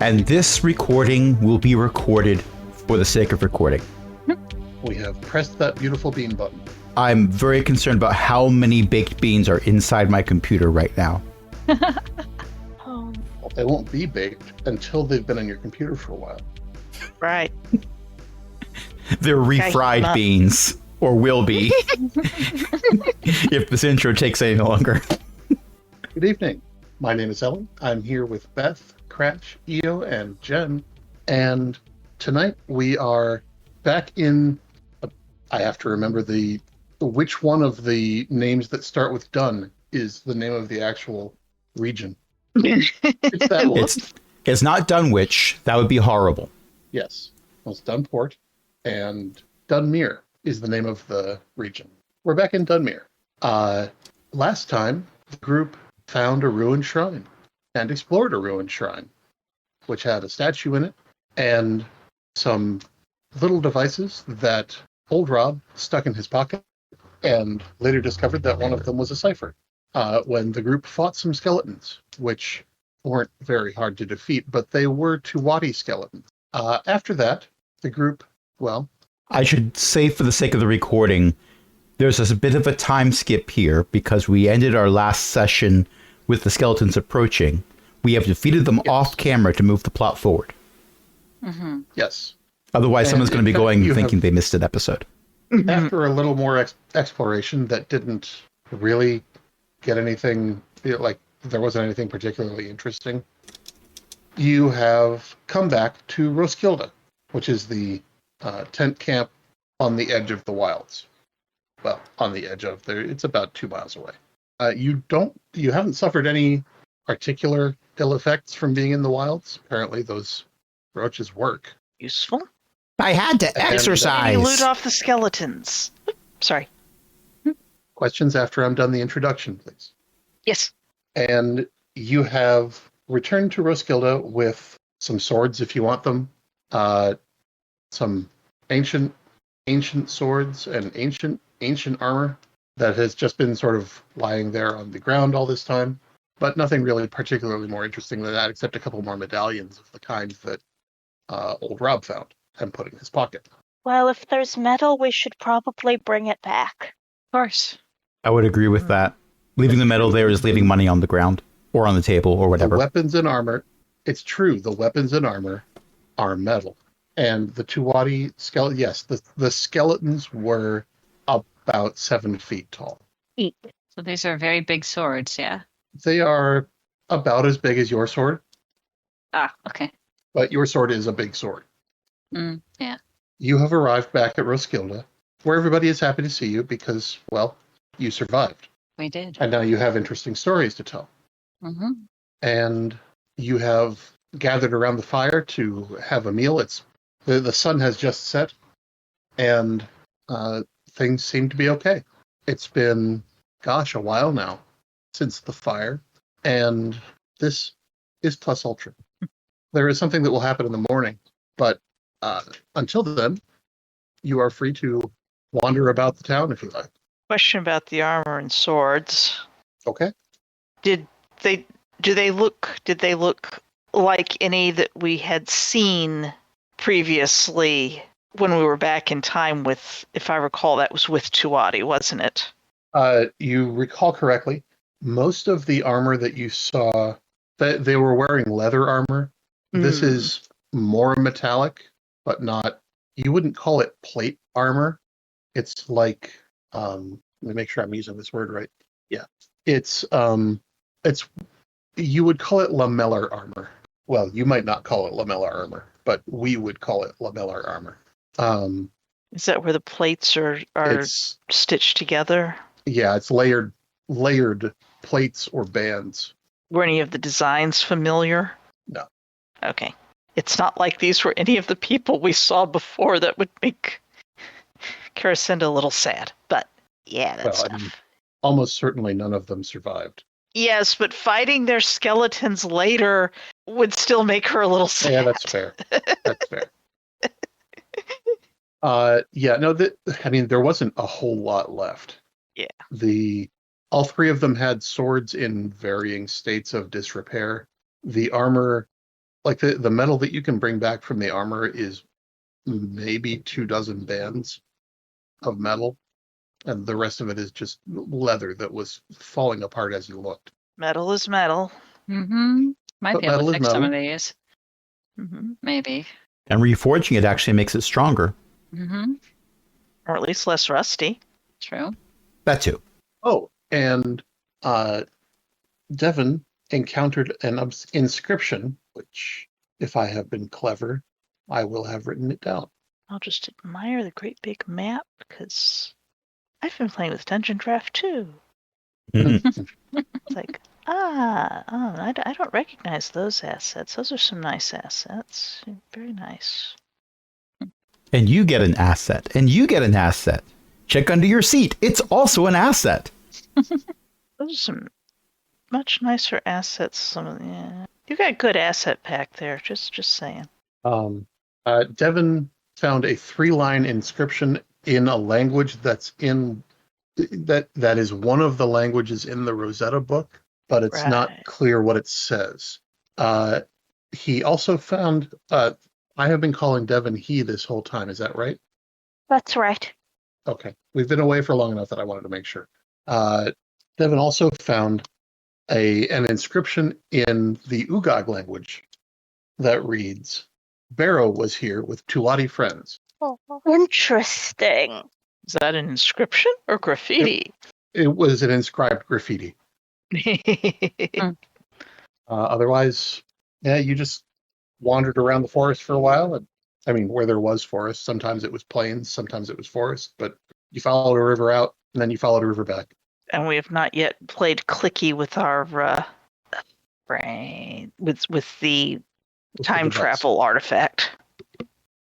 And this recording will be recorded for the sake of recording. We have pressed that beautiful bean button. I'm very concerned about how many baked beans are inside my computer right now. Oh, Well, they won't be baked until they've been on your computer for a while. right. They're refried not- beans, or will be, if this intro takes any longer. Good evening. My name is Ellen. I'm here with Beth, Cratch, Io, and Jen. And tonight we are back in... I have to remember which one of the names that start with Dun is the name of the actual region. It's that one. It's not Dunwich. That would be horrible. Yes. Well, it's Dunport. And Dunmere is the name of the region. We're back in Dunmere. Last time, the group found a ruined shrine and explored a ruined shrine, which had a statue in it and some little devices that old Rob stuck in his pocket and later discovered that one of them was a cipher. When the group fought some skeletons, which weren't very hard to defeat, but they were Tuwati skeletons. After that, the group, well... I should say, for the sake of the recording, there's a bit of a time skip here because we ended our last session with the skeletons approaching. We have defeated them off camera to move the plot forward. Mm-hmm. Yes. Otherwise, someone's going to be going thinking have... they missed an episode. After a little more exploration that didn't really get anything, like there wasn't anything particularly interesting, you have come back to Roskilde, which is the tent camp on the edge of the wilds. Well, on the edge of there, it's about 2 miles away. You haven't suffered any particular ill effects from being in the wilds. Apparently, those roaches work. Useful. I had to Did you exercise. loot off the skeletons? Sorry. Questions after I'm done the introduction, please. Yes. And you have returned to Roskilde with some swords, if you want them, some ancient swords and ancient armor that has just been sort of lying there on the ground all this time, but nothing really particularly more interesting than that, except a couple more medallions of the kind that old Rob found and put in his pocket. Well, if there's metal, we should probably bring it back. Of course. I would agree with that. Leaving the metal there is leaving money on the ground or on the table or whatever. The weapons and armor, it's true, the weapons and armor are metal. And the Tuwati skeleton, yes, the skeletons were about 7 feet tall. So these are very big swords, yeah? They are about as big as your sword, Ah, okay. but your sword is a big sword. Yeah. You have arrived back at Roskilde, where everybody is happy to see you because, well, you survived. We did. And now you have interesting stories to tell. Mm-hmm. And you have gathered around the fire to have a meal. The sun has just set, and things seem to be okay. It's been, a while now since the fire, and this is plus ultra. There is something that will happen in the morning, but until then, you are free to wander about the town if you like. Question about the armor and swords. Okay. Did they look like any that we had seen previously when we were back in time with, if I recall, that was with Tuwati, wasn't it? You recall correctly. Most of the armor that you saw, that they were wearing leather armor. This is more metallic, but not. You wouldn't call it plate armor. It's like, let me make sure I'm using this word right. Yeah, it's you would call it lamellar armor. Well, you might not call it lamellar armor, but we would call it lamellar armor. Is that where the plates are stitched together? Yeah, it's layered plates or bands. Were any of the designs familiar? No. Okay. It's not like these were any of the people we saw before that would make Karacinda a little sad. But yeah, that's Well, I mean, almost certainly none of them survived. Yes, but fighting their skeletons later would still make her a little sad. Yeah, that's fair. That's fair. There wasn't a whole lot left. Yeah. All three of them had swords in varying states of disrepair. The armor like the metal that you can bring back from the armor is maybe 24 bands of metal, and the rest of it is just leather that was falling apart as you looked. Metal is metal. Mm-hmm. Might But be able metal to is fix some of metal. these. Hmm. Maybe. And reforging it actually makes it stronger. Mm-hmm. Or at least less rusty. True. That too. Oh, and Devon encountered an inscription, which, if I have been clever, I will have written it down. I'll just admire the great big map because I've been playing with Dungeon Draft too. Mhm. It's like, I don't recognize those assets. Those are some nice assets. Very nice. And you get an asset. And you get an asset. Check under your seat. It's also an asset. Those are some much nicer assets. Some of you got a good asset pack there. Just saying. Devon found a 3-line inscription in a language that is one of the languages in the Rosetta book, but it's not Right. clear what it says. He also found, I have been calling Devon he this whole time. Is that right? That's right. Okay. We've been away for long enough that I wanted to make sure. Devon also found an inscription in the Ugag language that reads, Barrow was here with Tuati friends. Oh, interesting. Is that an inscription or graffiti? It was an inscribed graffiti. Otherwise, yeah, you just wandered around the forest for a while. And, I mean, where there was forest, sometimes it was plains, sometimes it was forest, but you followed a river out, and then you followed a river back. And we have not yet played clicky with our brain with the With time the device. travel artifact.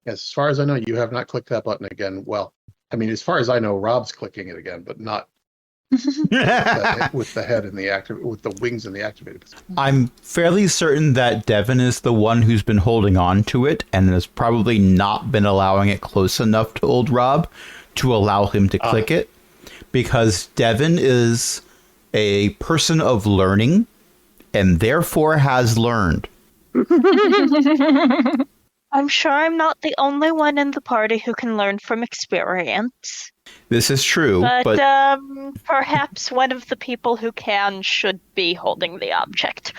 Yes, as far as I know, you have not clicked that button again. Well, I mean, as far as I know, Rob's clicking it again, but not with the head and with the wings and the activated position. I'm fairly certain that Devon is the one who's been holding on to it and has probably not been allowing it close enough to old Rob to allow him to click it, because Devon is a person of learning and therefore has learned. I'm sure I'm not the only one in the party who can learn from experience. This is true, But, but perhaps one of the people who can should be holding the object.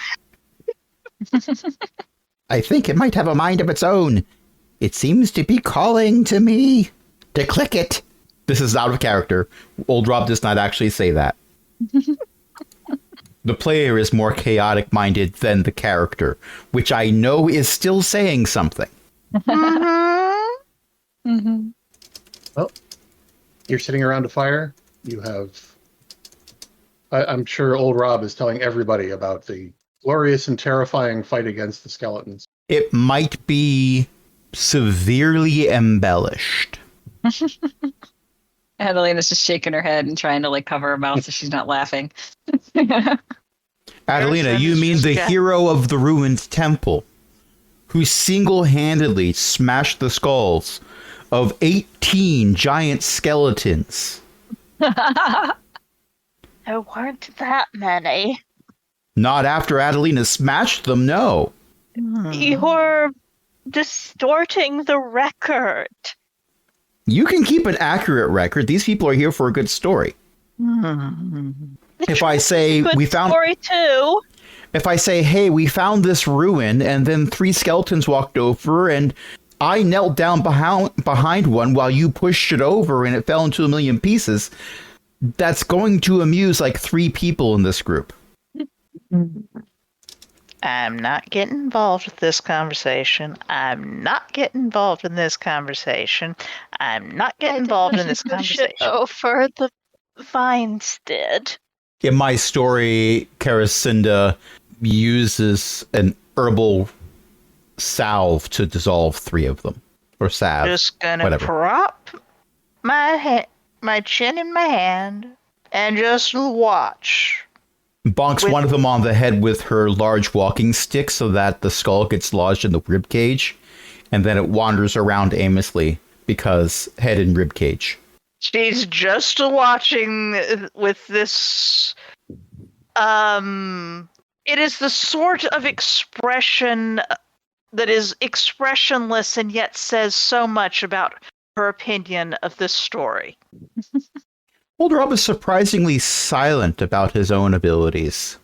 I think it might have a mind of its own. It seems to be calling to me to click it. This is out of character. Old Rob does not actually say that. The player is more chaotic-minded than the character, which I know is still saying something. Mm-hmm. Well, you're sitting around a fire. You have... I'm sure old Rob is telling everybody about the glorious and terrifying fight against the skeletons. It might be severely embellished. Adelina's just shaking her head and trying to like cover her mouth so she's not laughing. Adelina, you mean the hero of the ruined temple, who single-handedly smashed the skulls of 18 giant skeletons. There weren't that many. Not after Adelina smashed them, no. You're distorting the record. You can keep an accurate record. These people are here for a good story. If I say Good we found, story too. if I say, hey, we found this ruin, and then 3 skeletons walked over, and I knelt down behind one while you pushed it over, and it fell into a million pieces, that's going to amuse like 3 people in this group. I'm not getting involved with this conversation. I'm not getting involved in this conversation. I'm not getting involved in this conversation. For the vines did. In my story, Caracinda uses an herbal salve to dissolve 3 of them. Or salve. Just gonna whatever. prop my chin in my hand and just watch. Bonks one of them on the head with her large walking stick so that the skull gets lodged in the rib cage, and then it wanders around aimlessly because head and rib cage. She's just watching with this. It is the sort of expression that is expressionless and yet says so much about her opinion of this story. Old Rob is surprisingly silent about his own abilities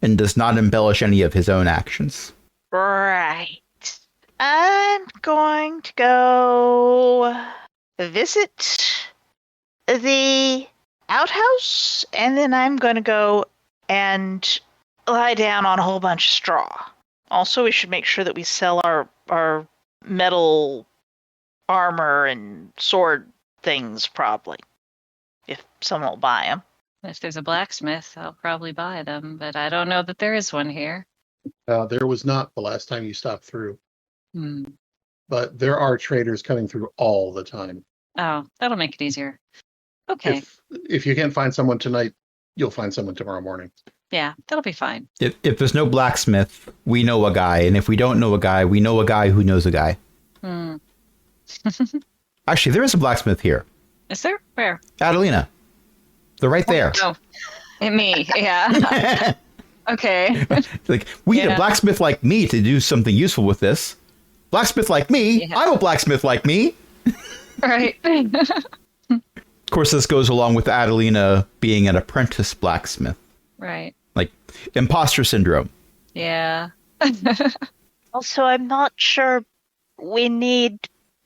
and does not embellish any of his own actions. Right. I'm going to go visit the outhouse, and then I'm going to go and lie down on a whole bunch of straw. Also, we should make sure that we sell our metal armor and sword things, probably, if someone will buy them. If there's a blacksmith, I'll probably buy them, but I don't know that there is one here. There was not the last time you stopped through, Hmm. but there are traders coming through all the time. Oh, that'll make it easier. Okay. If you can't find someone tonight, you'll find someone tomorrow morning. Yeah, that'll be fine. If there's no blacksmith, we know a guy. And if we don't know a guy, we know a guy who knows a guy. Hmm. Actually, there is a blacksmith here. Is there? Where? Adelina. They're right there. Oh, me. Yeah. Okay. Like, we need a blacksmith like me to do something useful with this. Blacksmith like me? Yeah. I'm a blacksmith like me. Right. Of course, this goes along with Adelina being an apprentice blacksmith. Right. Like, imposter syndrome. Yeah. Also, I'm not sure we need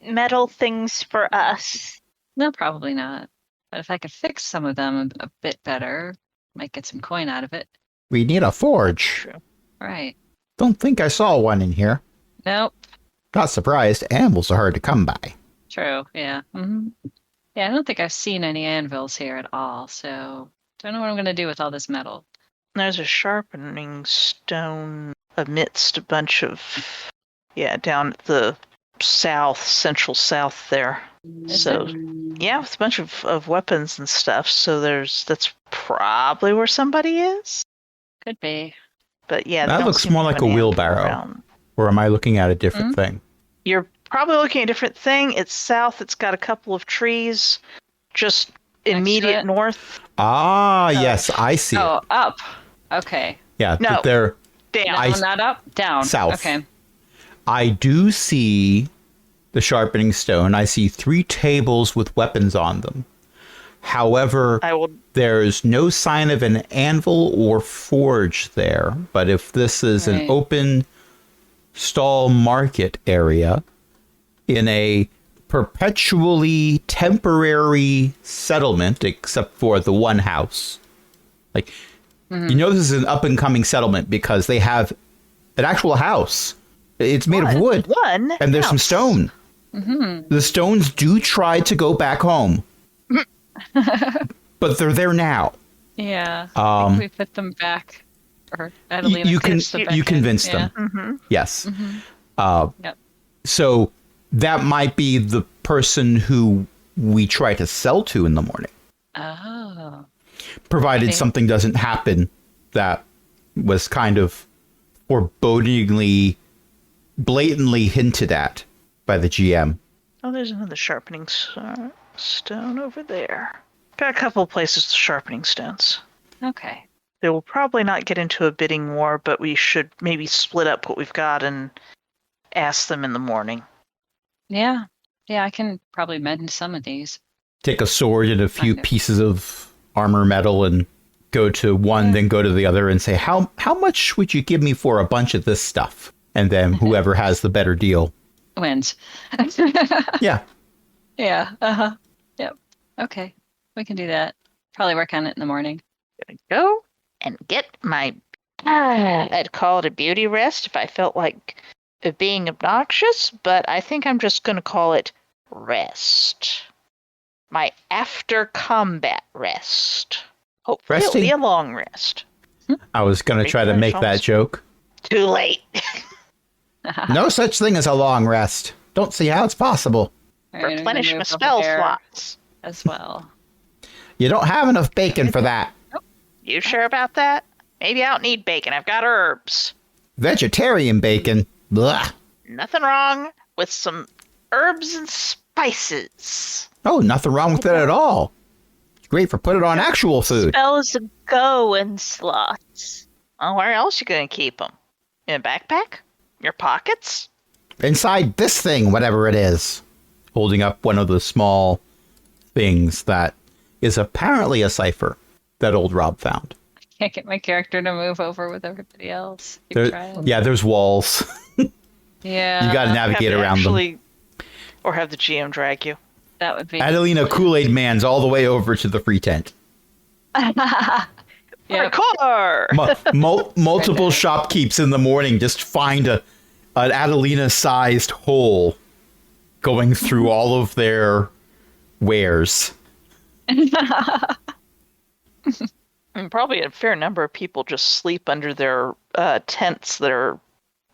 metal things for us. No, probably not. But if I could fix some of them a bit better, might get some coin out of it. We need a forge. True. Right. Don't think I saw one in here. Nope. Not surprised. Anvils are hard to come by. True. Yeah. Hmm. Yeah, I don't think I've seen any anvils here at all, so don't know what I'm going to do with all this metal. There's a sharpening stone amidst a bunch of, down at the central south there. So, yeah, with a bunch of weapons and stuff. So that's probably where somebody is. Could be. But yeah, That they don't looks seem more to like have a an anvil wheelbarrow. around. Or am I looking at a different thing? You're probably looking at a different thing. It's south. It's got a couple of trees just to immediate it? north. Ah, yes, I see Oh, it. up. Okay. Yeah, No. they're Down. I- Not up? Down. South. Okay. I do see the sharpening stone. I see 3 tables with weapons on them. However, I will. there's no sign of an anvil or forge there. But if this is an Right. open stall market area in a perpetually temporary settlement, except for the one house, like, you know, this is an up and coming settlement because they have an actual house. It's made of wood. One. And there's some house. stone. The stones do try to go back home. But they're there now. Yeah. I think we put them back. Or Adelina You can tips them back you in. convince Yeah. them. Yes. Yep. So that might be the person who we try to sell to in the morning, Oh. provided Okay. something doesn't happen that was kind of forebodingly, blatantly hinted at by the GM. Oh, there's another sharpening stone over there. Got a couple of places with sharpening stones. Okay. They will probably not get into a bidding war, but we should maybe split up what we've got and ask them in the morning. Yeah. Yeah, I can probably mend some of these. Take a sword and a few Kind of. pieces of armor metal and go to one, then go to the other and say, how much would you give me for a bunch of this stuff? And then whoever has the better deal. Wins. Yeah. Yeah. Uh-huh. Yep. Okay. We can do that. Probably work on it in the morning. Gonna go and get my, I'd call it a beauty rest if I felt like being obnoxious, but I think I'm just going to call it rest. My after combat rest. Hopefully Resting? it'll be a long rest. I was going to try to make that joke. Too late. No such thing as a long rest. Don't see how it's possible. All right, I'm gonna Replenish my move spell over there slots. as well. You don't have enough bacon for that. You sure about that? Maybe I don't need bacon. I've got herbs. Vegetarian bacon. Blah. Nothing wrong with some herbs and spices. Oh, nothing wrong with it at all. Great for putting on actual food. Spells go in slots. Well, where else you gonna keep them? In a backpack? Your pockets? Inside this thing, whatever it is. Holding up one of the small things that is apparently a cipher that old Rob found. Can't get my character to move over with everybody else. Keep There, trying. yeah, there's walls. Yeah. You got to Have navigate to around them. actually, or have the GM drag you. That would be. Adelina Kool-Aid Man's all the way over to the free tent. Yep. Parkour! Multiple shopkeeps in the morning just find an Adelina-sized hole going through all of their wares. And probably a fair number of people just sleep under their tents that are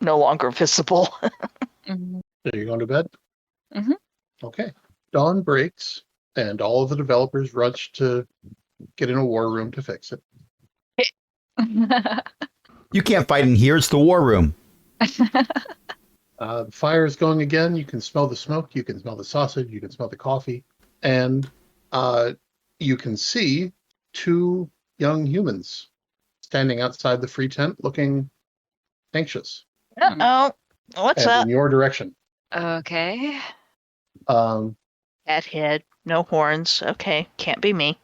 no longer visible. Mhm. Are you going to bed? Mhm. Okay. Dawn breaks, and all of the developers rush to get in a war room to fix it. You can't fight in here. It's the war room. The fire is going again. You can smell the smoke. You can smell the sausage. You can smell the coffee. And you can see two young humans standing outside the free tent looking anxious Uh-oh. What's and up? in your direction. Okay. Cat head, no horns. Okay, can't be me.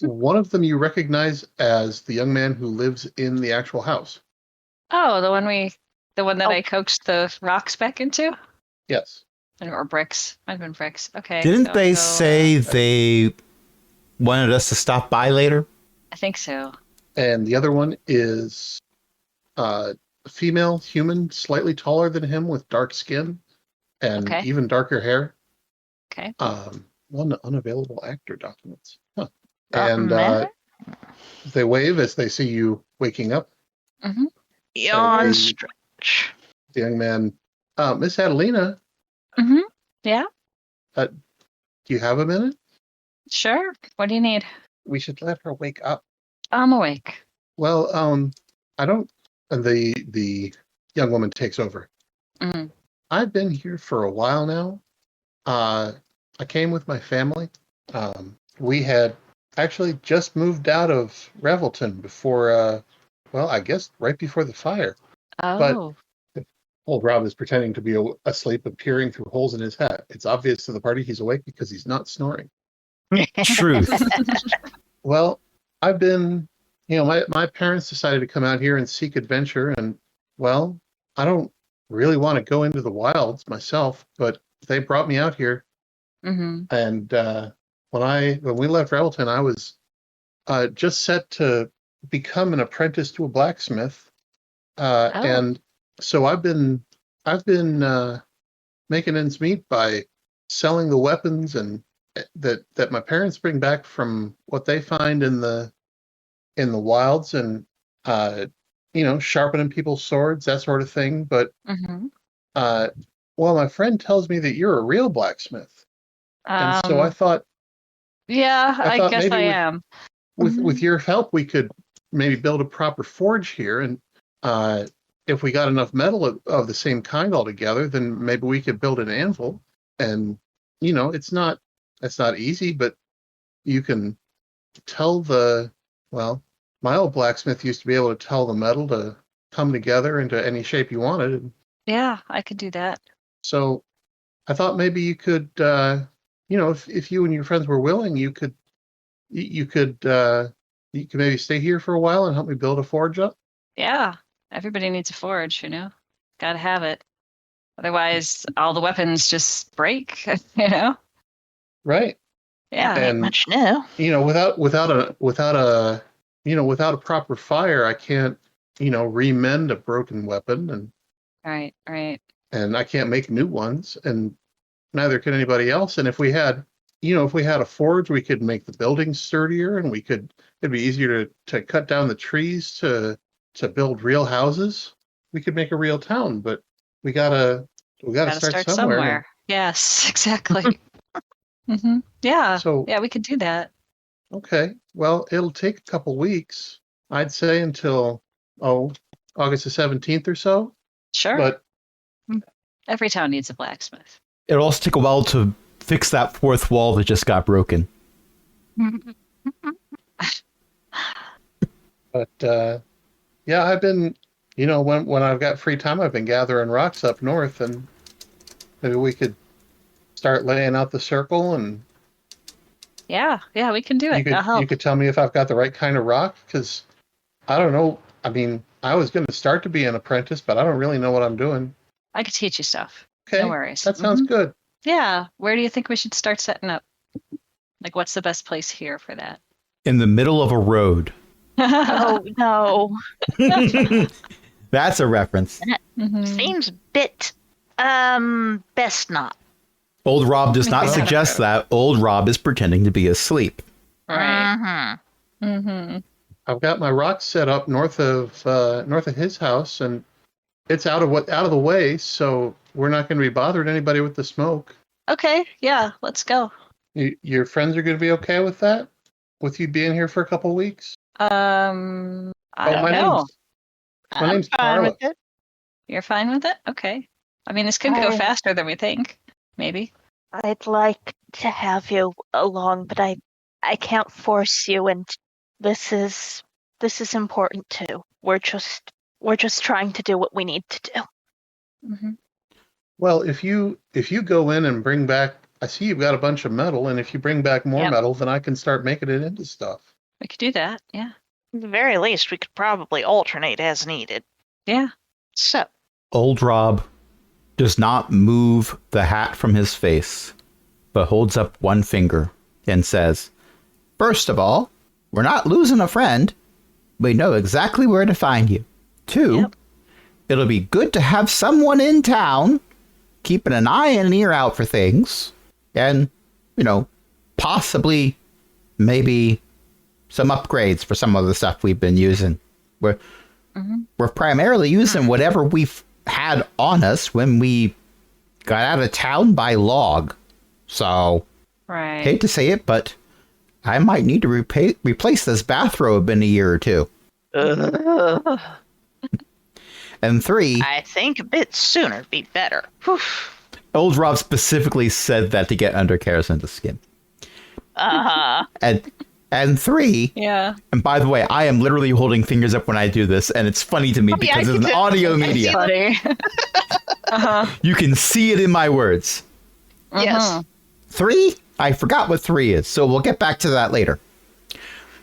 One of them you recognize as the young man who lives in the actual house. Oh, the one that Oh. I coaxed the rocks back into? Yes. Or bricks. Might have been bricks. Okay. Didn't so they I'll go, say they wanted us to stop by later? I think so. And the other one is a female human, slightly taller than him with dark skin and Okay. even darker hair. Okay. One unavailable actor documents. Huh. Not And matter? they wave as they see you waking up. Mm-hmm. Yawn the- stretch. The young man, Miss Adelina, Mm-hmm. Yeah. do you have a minute? Sure. What do you need? We should let her wake up. I'm awake. Well, I don't. And the young woman takes over. Mm-hmm. I've been here for a while now. I came with my family. We had actually just moved out of Revelton before, well, I guess right before the fire. Oh. Old Rob is pretending to be asleep and peering through holes in his hat. It's obvious to the party he's awake because he's not snoring. Truth. Well, I've been, my parents decided to come out here and seek adventure, and, well, I don't really want to go into the wilds myself, but they brought me out here, Mm-hmm. and when we left Revelton, I was just set to become an apprentice to a blacksmith, and so I've been making ends meet by selling the weapons and that my parents bring back from what they find in the wilds, and sharpening people's swords, that sort of thing. But Mm-hmm. well, my friend tells me that you're a real blacksmith, and so I thought Yeah, I I thought guess maybe I with- am. with your help we could maybe build a proper forge here, and if we got enough metal of the same kind all together, then maybe we could build an anvil. And it's not easy, but you can tell my old blacksmith used to be able to tell the metal to come together into any shape you wanted. And Yeah, I could do that. so I thought maybe you could, if you and your friends were willing, you could maybe stay here for a while and help me build a forge up. Yeah, everybody needs a forge, Gotta have it. Otherwise, all the weapons just break, Right. Yeah. Ain't And- much new. Without a proper fire, I can't, remend a broken weapon, and Right. I can't make new ones, and neither can anybody else. And if we had a forge, we could make the buildings sturdier, and it'd be easier to cut down the trees to build real houses. We could make a real town, but we gotta Gotta start somewhere. Yes, exactly. Mm-hmm. Yeah. So Yeah, we could do that. okay, well, it'll take a couple weeks, I'd say, until August the 17th or so. Sure. But Every town needs a blacksmith. It'll also take a while to fix that fourth wall that just got broken. yeah, I've been, when I've got free time, I've been gathering rocks up north, and Maybe we could start laying out the circle, and Yeah, we can do it. I'll you help. could tell me if I've got the right kind of rock, because I don't know. I mean, I was going to start to be an apprentice, but I don't really know what I'm doing. I could teach you stuff. Okay, No worries. that sounds good. Yeah. Where do you think we should start setting up? Like, what's the best place here for that? In the middle of a road. Oh no. That's a reference. Mhm. Seems bit best not. Old Rob does not Yeah. suggest that. Old Rob is pretending to be asleep. Right. Mhm. Mm-hmm. I've got my rock set up north of his house, and it's out of the way, so we're not going to be bothering anybody with the smoke. Okay. Yeah. Let's go. Your friends are going to be okay with that? With you being here for a couple weeks? I don't my know. name's Fine Carla. with it. You're fine with it? Okay. I mean, this could go I- faster than we think. Maybe. I'd like to have you along, but I can't force you, and this is important too. We're just trying to do what we need to do. Mm-hmm. Well, if you go in and bring back, I see you've got a bunch of metal, and if you bring back more Yep. metal, then I can start making it into stuff. We could do that. Yeah. At the very least, we could probably alternate as needed. Yeah. So, Old Rob does not move the hat from his face, but holds up one finger and says, "First of all, we're not losing a friend. We know exactly where to find you. 2, Yep. it'll be good to have someone in town keeping an eye and an ear out for things. And, possibly, maybe some upgrades for some of the stuff we've been using. We're primarily using whatever we've had on us when we got out of town by log. So, Right. hate to say it, but I might need to replace this bathrobe in a year or 2. And 3, I think a bit sooner would be better. Whew. Old Rob specifically said that to get under Karasin's skin. Uh-huh. And 3, Yeah. and by the way, I am literally holding fingers up when I do this, and it's funny to me yeah, because I it's can an tell. audio I see media. Funny. Uh-huh. You can see it in my words. Yes. Uh-huh. 3, I forgot what 3 is, so we'll get back to that later.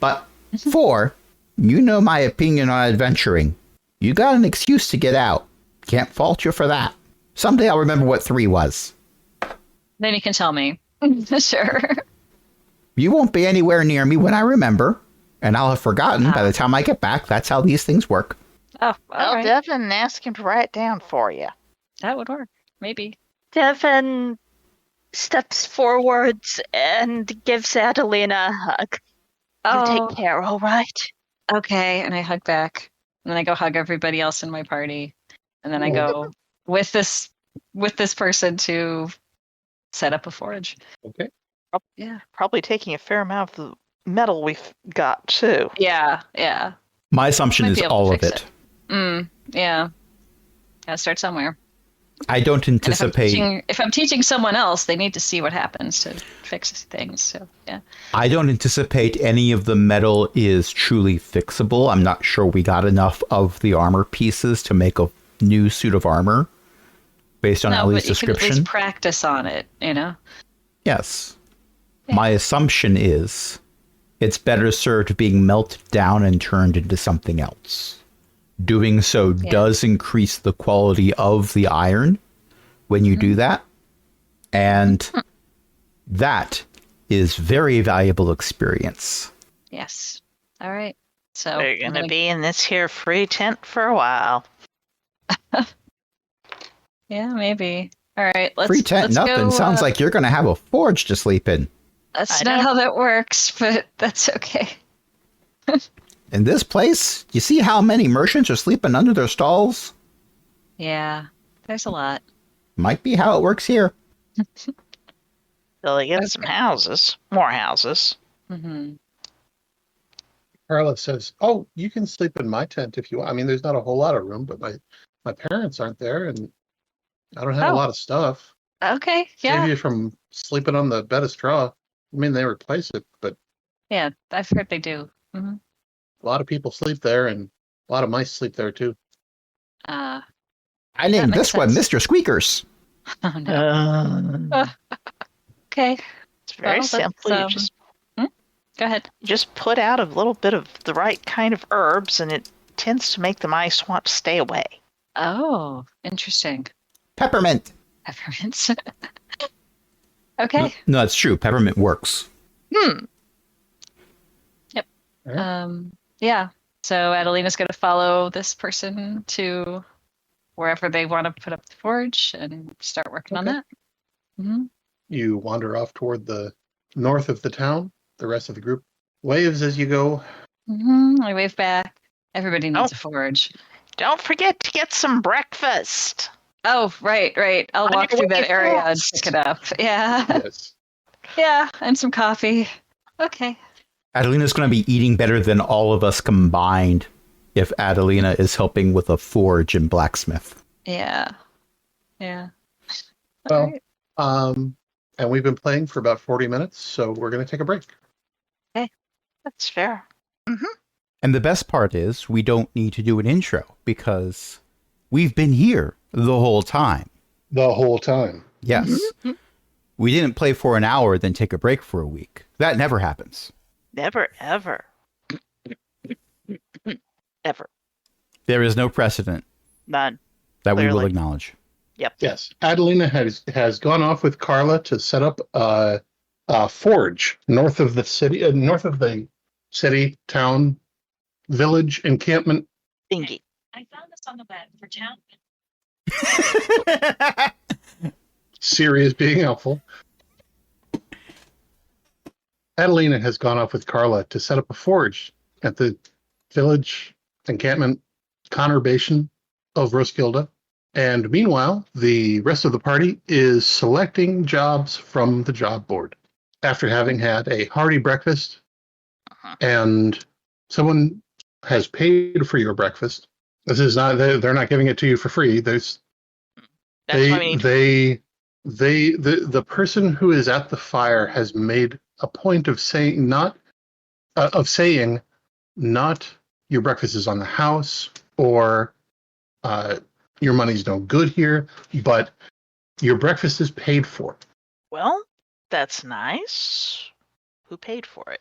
But 4, you know my opinion on adventuring. You got an excuse to get out. Can't fault you for that. Someday I'll remember what 3 was. Then you can tell me. Sure. You won't be anywhere near me when I remember, and I'll have forgotten by the time I get back. That's how these things work. Oh, all Well, right. Devin, ask him to write it down for you. That would work. Maybe. Devin steps forwards and gives Adelina a hug. You take care, all right? Okay. And I hug back. And then I go hug everybody else in my party. And then I go with this person to set up a forge. Okay. Yeah. Probably taking a fair amount of the metal we've got, too. Yeah. Yeah. My assumption Might is be able to all of fix it. Yeah. Gotta start somewhere. I don't And anticipate. if I'm teaching someone else, they need to see what happens to fix things. So yeah. I don't anticipate any of the metal is truly fixable. I'm not sure we got enough of the armor pieces to make a new suit of armor based on No, Ellie's but you could at description. least practice on it. Yes. Yeah. My assumption is it's better served being melted down and turned into something else. Doing so does increase the quality of the iron when you do that. And that is very valuable experience. Yes. All right. So We're going to be in this here free tent for a while. Yeah, maybe. All right. Free tent, let's nothing. go, Sounds like you're going to have a forge to sleep in. that's I not know. how that works, but that's okay. In this place, you see how many merchants are sleeping under their stalls? Yeah. There's a lot. Might be how it works here. So they get some houses, more houses. Mm-hmm. Carla says, "Oh, you can sleep in my tent if you want. I mean, there's not a whole lot of room, but my parents aren't there, and I don't have a Oh. lot of stuff. Okay. Yeah. Save you from sleeping on the bed of straw. I mean, they replace it, but Yeah. I've heard they do. Mm-hmm. a lot of people sleep there, and a lot of mice sleep there too. Uh, I named makes this one sense. Mr. Squeakers. Oh no. Okay. It's very Well, simple. that's, go ahead. You just put out a little bit of the right kind of herbs, and it tends to make the eye swamp stay away. Oh, interesting. Peppermint. Peppermints. Okay. No, that's true. Peppermint works. Yep. Alright. Yeah. So Adelina's going to follow this person to wherever they want to put up the forge and start working on Okay. that. Mm-hmm. You wander off toward the north of the town. The rest of the group waves as you go. Mm-hmm. I wave back. Everybody needs Oh. a forge. Don't forget to get some breakfast. Oh, right. I'll On walk your through way that area and fast. pick it up. Yeah. Yes. Yeah. And some coffee. Okay. Adelina's going to be eating better than all of us combined if Adelina is helping with a forge and blacksmith. Yeah. Yeah. Well, All right. and we've been playing for about 40 minutes, so we're going to take a break. That's fair. And the best part is we don't need to do an intro because we've been here the whole time. The whole time. Yes. We didn't play for an hour, then take a break for a week. That never happens. Never, ever. Ever. There is no precedent None. that we will Clearly. acknowledge. Yes. Adelina has gone off with Carla to set up a forge north of the city, town, village, encampment. Thingy. I found this on the web for town. Siri is being helpful. Adelina has gone off with Carla to set up a forge at the village encampment conurbation of Roskilde. And meanwhile, the rest of the party is selecting jobs from the job board. After having had a hearty breakfast, and someone has paid for your breakfast. This is not, they're not giving it to you for free. That's why we need The person who is at the fire has made a point of saying not your breakfast is on the house or your money's no good here, but your breakfast is paid for. Well, that's nice. Who paid for it?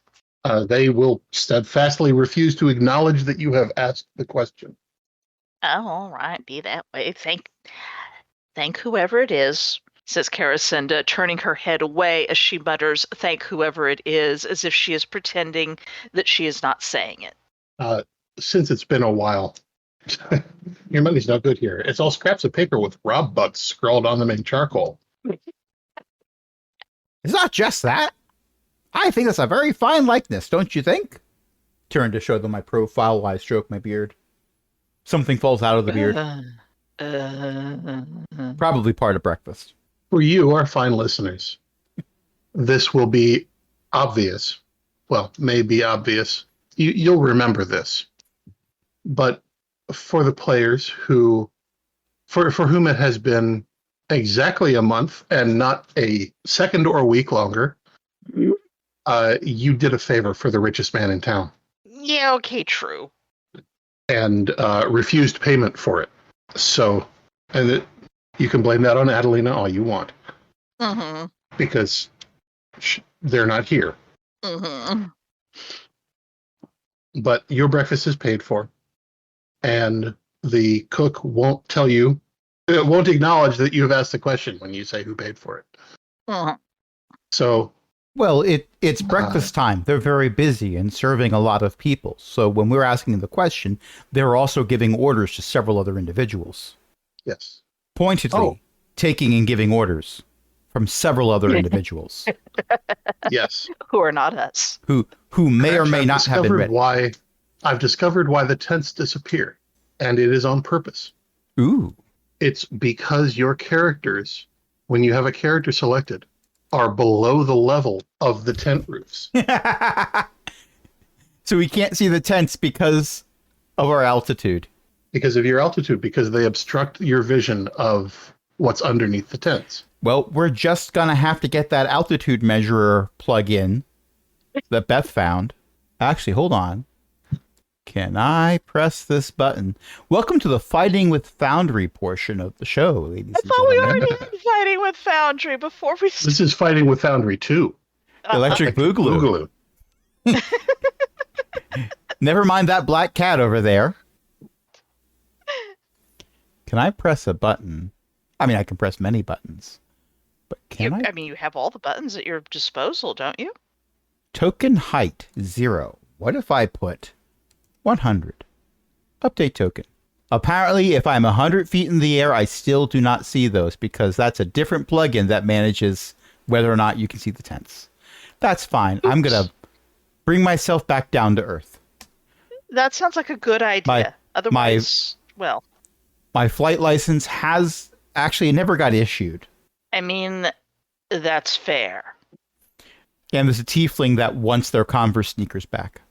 They will steadfastly refuse to acknowledge that you have asked the question. Oh, all right. Be that way. Thank whoever it is, says Caracinda, turning her head away as she mutters, thank whoever it is, as if she is pretending that she is not saying it. Since it's been a while, your money's no good here. It's all scraps of paper with Rob butts scrawled on them in charcoal. It's not just that. I think that's a very fine likeness, don't you think? Turn to show them my profile while I stroke my beard. Something falls out of the beard. Probably part of breakfast. For you, our fine listeners, this will be obvious. Well, may be obvious. You'll remember this. But for the players for whom it has been exactly a month and not a second or a week longer, you did a favor for the richest man in town Yeah, okay, true. and refused payment for it. So, you can blame that on Adelina all you want Mm-hmm. because they're not here. Mm-hmm. But your breakfast is paid for, and the cook won't acknowledge that you have asked the question when you say who paid for it. Mm-hmm. So, Well, it's breakfast time. They're very busy and serving a lot of people. So when we're asking the question, they're also giving orders to several other individuals. yes. Pointedly taking and giving orders from several other individuals Yes. Who are not us. who may or Actually, may I've not have been discovered ready. I've discovered why the tents disappear, and it is on purpose. Ooh. It's because your characters, when you have a character selected, are below the level of the tent roofs. So we can't see the tents because of our altitude. Because of your altitude, because they obstruct your vision of what's underneath the tents. Well, we're just going to have to get that altitude measurer plug in that Beth found. Actually, hold on. Can I press this button? Welcome to the Fighting with Foundry portion of the show, ladies I and thought we gentlemen. already had fighting with Foundry before we This is Fighting with Foundry 2. Electric Boogaloo. Never mind that black cat over there. Can I press a button? I mean, I can press many buttons. But can I? I mean, you have all the buttons at your disposal, don't you? Token height 0. What if I put 100? Update token. Apparently, if I'm 100 feet in the air, I still do not see those because that's a different plugin that manages whether or not you can see the tents. That's fine. Oops. I'm going to bring myself back down to earth. That sounds like a good idea. Otherwise, well. My flight license has actually never got issued. I mean, that's fair. And there's a tiefling that wants their Converse sneakers back.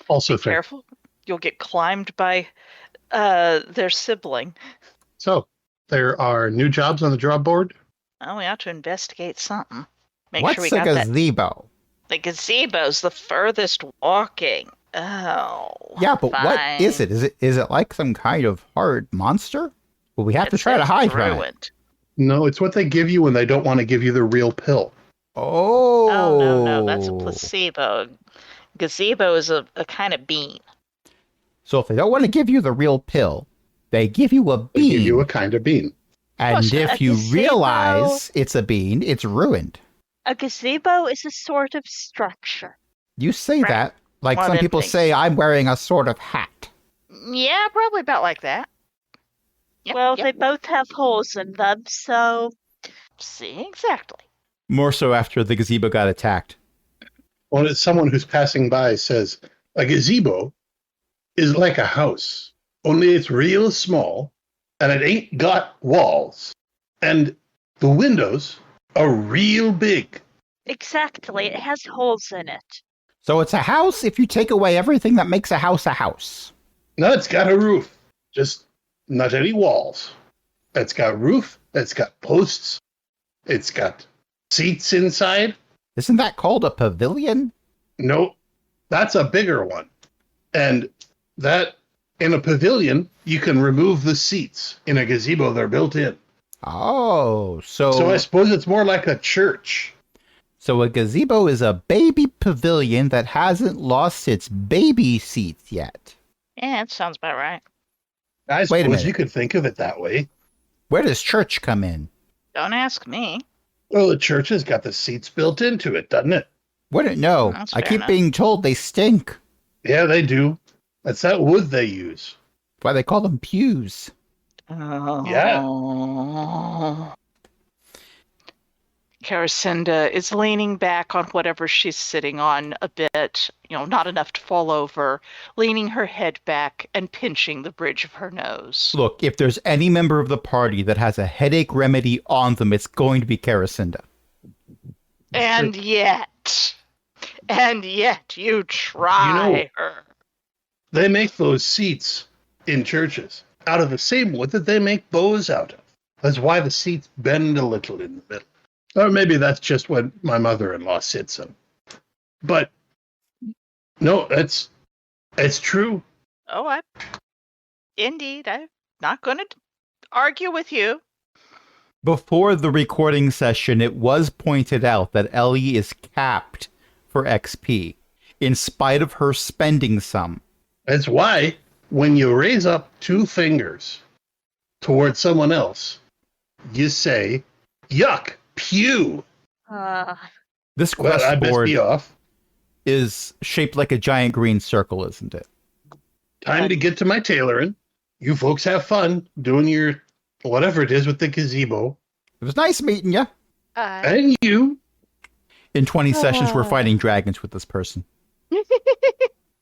Also Be careful. You'll get climbed by their sibling. So, there are new jobs on the job board? Oh, we ought to investigate something. Make What's sure we a got gazebo? The gazebo's the furthest walking. Oh. Yeah, but fine. what is it? Is it like some kind of hard monster? Well, we have to try to hide from it. No, it's what they give you when they don't want to give you the real pill. Oh. Oh, no, that's a placebo. Gazebo is a kind of bean. So if they don't want to give you the real pill, they give you a bean. They give you a kind of bean. And if you realize it's a bean, it's ruined. A gazebo is a sort of structure. You say Right. that like One of some them people things. say I'm wearing a sort of hat. Yeah, probably about like that. Yep, Well, yep. they both have holes in them, so See, exactly. More so after the gazebo got attacked. When it's someone who's passing by says, a gazebo is like a house, only it's real small, and it ain't got walls, and the windows are real big. exactly, it has holes in it. So it's a house if you take away everything that makes a house a house. No, it's got a roof, just not any walls. It's got roof, it's got posts, it's got seats inside. Isn't that called a pavilion? No, that's a bigger one. And that, in a pavilion, you can remove the seats. In a gazebo, they're built in. Oh, So I suppose it's more like a church. So a gazebo is a baby pavilion that hasn't lost its baby seats yet. Yeah, that sounds about right. I Wait a suppose minute. you could think of it that way. Where does church come in? Don't ask me. Well, the church has got the seats built into it, doesn't it? Wouldn't know. That's I fair keep enough. being told they stink. Yeah, they do. That's that wood they use. That's why they call them pews. Oh. Caracinda is leaning back on whatever she's sitting on a bit, not enough to fall over, leaning her head back and pinching the bridge of her nose. Look, if there's any member of the party that has a headache remedy on them, it's going to be Caracinda. And yet you try her. They make those seats in churches out of the same wood that they make bows out of. That's why the seats bend a little in the middle. Or maybe that's just what my mother-in-law sits in. But no, it's true. Oh, indeed. I'm not going to argue with you. Before the recording session, it was pointed out that Ellie is capped for XP, in spite of her spending some. That's why when you raise up two fingers towards someone else, you say, yuck, pew. This Well, quest I best board be off. is shaped like a giant green circle, isn't it? Time to get to my tailoring. You folks have fun doing your whatever it is with the gazebo. It was nice meeting you. And you. In 20 sessions, we're fighting dragons with this person.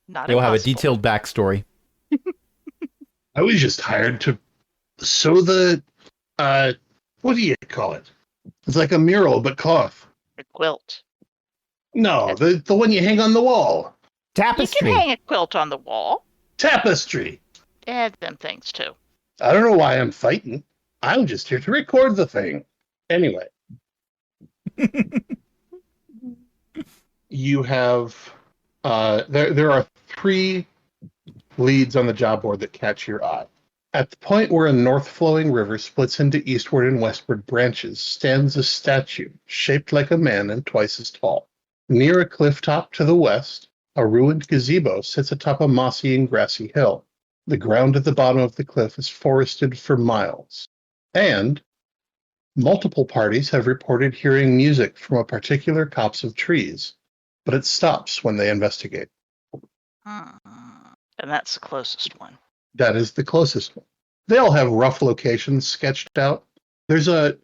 Not They'll have a impossible. detailed backstory. I was just hired to sew the, what do you call it? It's like a mural, but cloth. A quilt. No, the one you hang on the wall. You Tapestry. can hang a quilt on the wall. Tapestry. Add them things too. I don't know why I'm fighting. I'm just here to record the thing. Anyway. you have there are 3 leads on the job board that catch your eye. At the point where a north-flowing river splits into eastward and westward branches stands a statue shaped like a man and twice as tall. Near a cliff top to the west, a ruined gazebo sits atop a mossy and grassy hill. The ground at the bottom of the cliff is forested for miles. And multiple parties have reported hearing music from a particular copse of trees, but it stops when they investigate. And that's the closest one. That is the closest one. They all have rough locations sketched out. There's a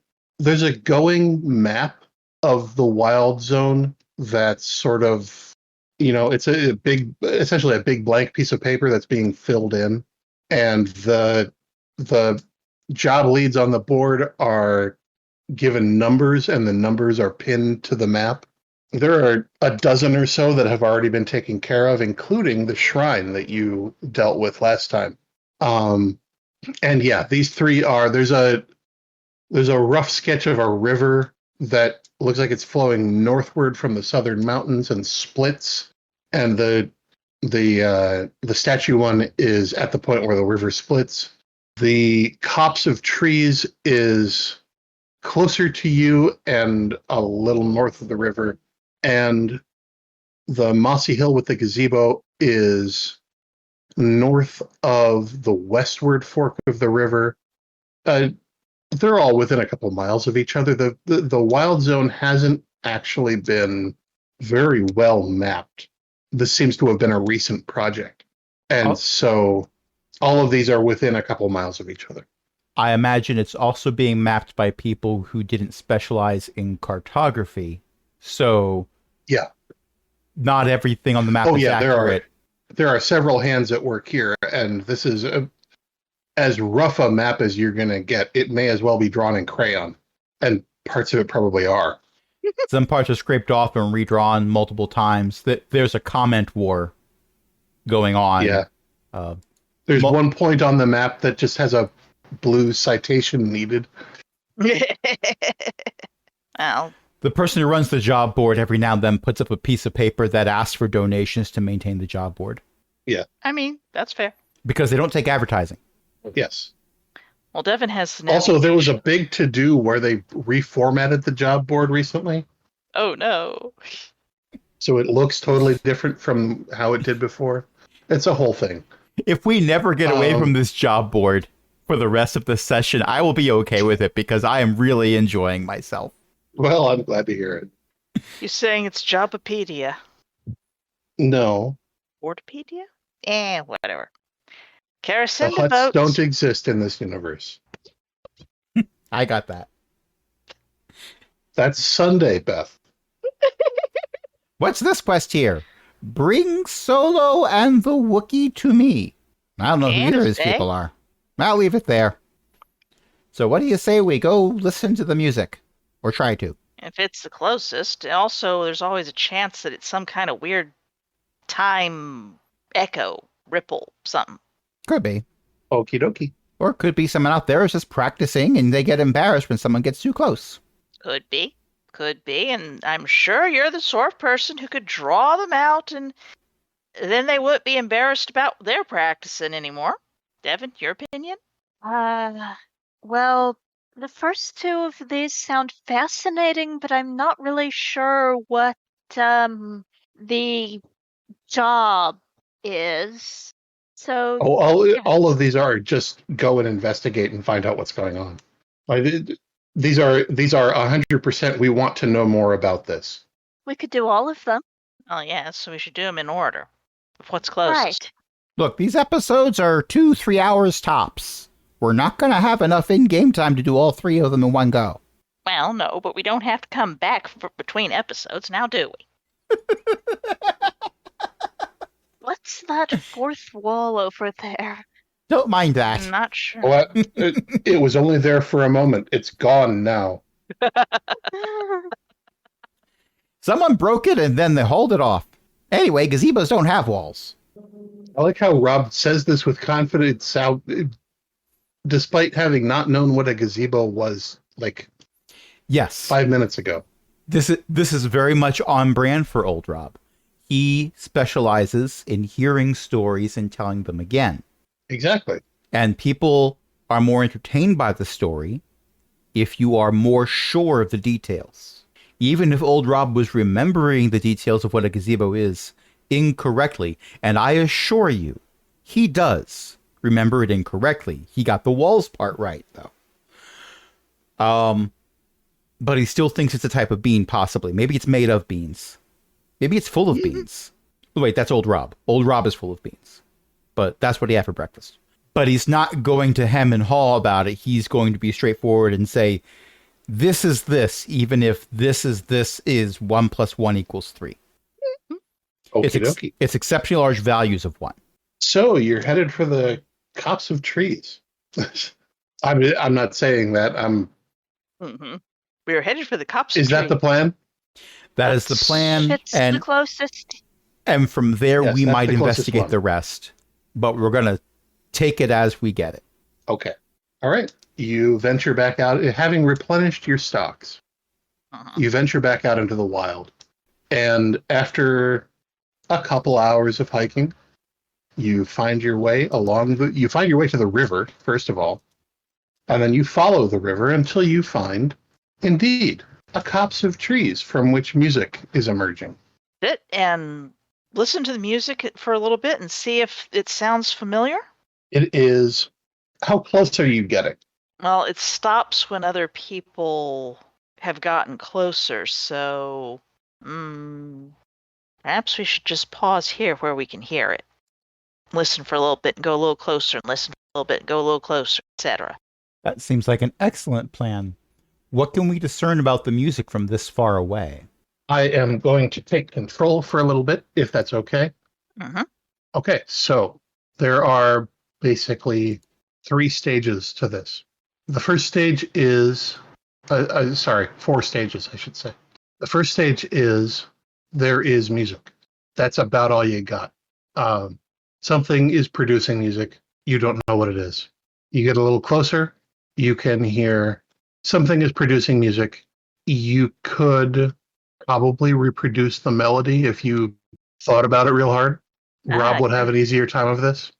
going map of the wild zone that's sort of, it's essentially a big blank piece of paper that's being filled in, and the job leads on the board are given numbers, and the numbers are pinned to the map. There are a dozen or so that have already been taken care of, including the shrine that you dealt with last time. And yeah, these 3 are, there's a rough sketch of a river that looks like it's flowing northward from the southern mountains and splits. And the statue one is at the point where the river splits. The copse of trees is closer to you and a little north of the river. And the mossy hill with the gazebo is north of the westward fork of the river. They're all within a couple miles of each other. The wild zone hasn't actually been very well mapped. This seems to have been a recent project. And so all of these are within a couple miles of each other. I imagine it's also being mapped by people who didn't specialize in cartography. So yeah, not everything on the map is accurate. There are several hands at work here, and this is as rough a map as you're going to get. It may as well be drawn in crayon, and parts of it probably are. Some parts are scraped off and redrawn multiple times. There's a comment war going on. Yeah. There's one point on the map that just has a blue citation needed. Well, the person who runs the job board every now and then puts up a piece of paper that asks for donations to maintain the job board. Yeah. I mean, that's fair. Because they don't take advertising. Yes. Well, Devin has... Also, there was a big to-do where they reformatted the job board recently. Oh, no. So it looks totally different from how it did before. It's a whole thing. If we never get away from this job board for the rest of the session, I will be okay with it because I am really enjoying myself. Well, I'm glad to hear it. You're saying it's Jobopedia? No. Boardpedia? Whatever. The Caracinda huts votes. don't exist in this universe. I got that. That's Sunday, Beth. What's this quest here? Bring Solo and the Wookiee to me. I don't know who either of these people are. I'll leave it there. So what do you say we go listen to the music? Or try to. If it's the closest. Also, there's always a chance that it's some kind of weird time echo, ripple, something. Could be. Okie dokie. Or it could be someone out there who's just practicing and they get embarrassed when someone gets too close. Could be. Could be. And I'm sure you're the sort of person who could draw them out and then they wouldn't be embarrassed about their practicing anymore. Devin, your opinion? Well, the first 2 of these sound fascinating, but I'm not really sure what the job is. So all of these are just go and investigate and find out what's going on. These are 100%. We want to know more about this. we could do all of them. Oh, yeah, so we should do them in order. Of what's closest. Right. Look, these episodes are 2-3 hours tops. We're not going to have enough in-game time to do all 3 of them in one go. Well, no, but we don't have to come back between episodes, now do we? What's that 4th wall over there? Don't mind that. I'm not sure. Well, it was only there for a moment. It's gone now. Someone broke it and then they hauled it off. Anyway, gazebos don't have walls. I like how Rob says this with confidence, despite having not known what a gazebo was like Yes. 5 minutes ago. This is very much on brand for Old Rob. He specializes in hearing stories and telling them again. Exactly. And people are more entertained by the story if you are more sure of the details. Even if Old Rob was remembering the details of what a gazebo is incorrectly, and I assure you, he does remember it incorrectly. He got the walls part right, though. But he still thinks it's a type of bean, possibly. Maybe it's made of beans. Maybe it's full of beans. Wait, that's Old Rob. Old Rob is full of beans. But that's what he had for breakfast. But he's not going to hem and haw about it. He's going to be straightforward and say, this is this, even if this is 1 + 1 = 3. It's exceptionally large values of 1. So you're headed for the copse of trees. I'm not saying that. Mm-hmm. We are headed for the cops. Is that the plan? That is the plan. It's the closest. And from there, Yes, we that's might the closest investigate one. the rest. But we're going to take it as we get it. Okay. All right. You venture back out, having replenished your stocks. You venture back out into the wild. And after a couple hours of hiking, you find your way to the river, first of all. And then you follow the river until you find, indeed, a copse of trees from which music is emerging. Sit and listen to the music for a little bit and see if it sounds familiar. It is. How close are you getting? Well, it stops when other people have gotten closer, so perhaps we should just pause here where we can hear it. Listen for a little bit and go a little closer, and listen for a little bit and go a little closer, etc. That seems like an excellent plan. What can we discern about the music from this far away? I am going to take control for a little bit, if that's okay. Mm-hmm. Okay, so there are basically 3 stages to this. The first stage is, 4 stages, I should say. The first stage is there is music. That's about all you got. Something is producing music. You don't know what it is. You get a little closer, you can hear something is producing music. You could probably reproduce the melody if you thought about it real hard. Rob would have an easier time of this.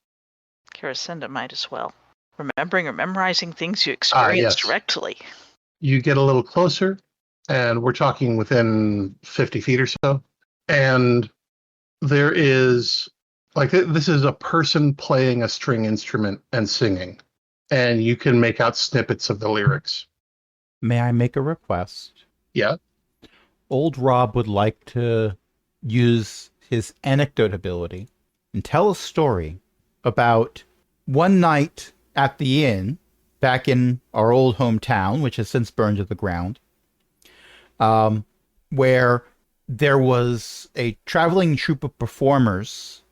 Carasenda might as well. Remembering or memorizing things you experience directly. You get a little closer, and we're talking within 50 feet or so. And there is, this is a person playing a string instrument and singing. And you can make out snippets of the lyrics. May I make a request? Yeah. Old Rob would like to use his anecdote ability and tell a story about one night at the inn back in our old hometown, which has since burned to the ground, where there was a traveling troupe of performers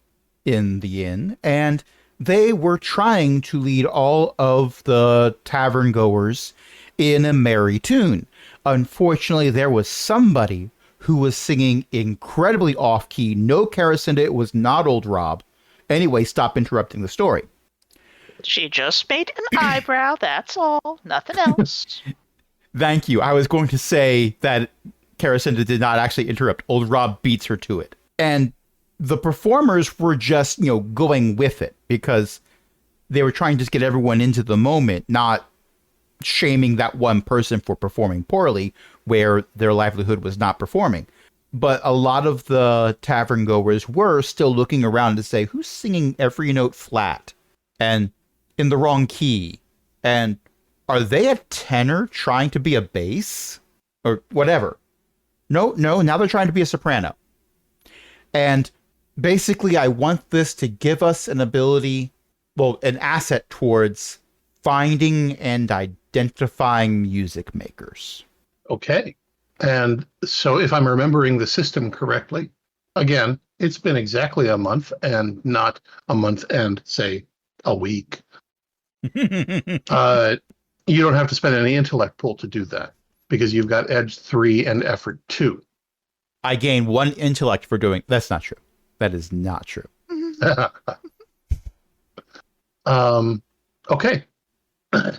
in the inn, and they were trying to lead all of the tavern goers in a merry tune. Unfortunately, there was somebody who was singing incredibly off-key. No Careless, it was not Old Rob. Anyway, stop interrupting the story. She just made an eyebrow, that's all. Nothing else. Thank you. I was going to say that Carasenda did not actually interrupt. Old Rob beats her to it. And the performers were just, going with it because they were trying to just get everyone into the moment, not shaming that one person for performing poorly where their livelihood was not performing. But a lot of the tavern goers were still looking around to say, who's singing every note flat and in the wrong key? And are they a tenor trying to be a bass or whatever? No, now they're trying to be a soprano. And basically, I want this to give us an ability, an asset towards finding and identifying music makers. Okay. And so if I'm remembering the system correctly, again, it's been exactly a month and not a month and, say, a week. You don't have to spend any intellect pool to do that because you've got edge 3 and effort 2. I gain 1 intellect for doing... That's not true. That is not true. Okay.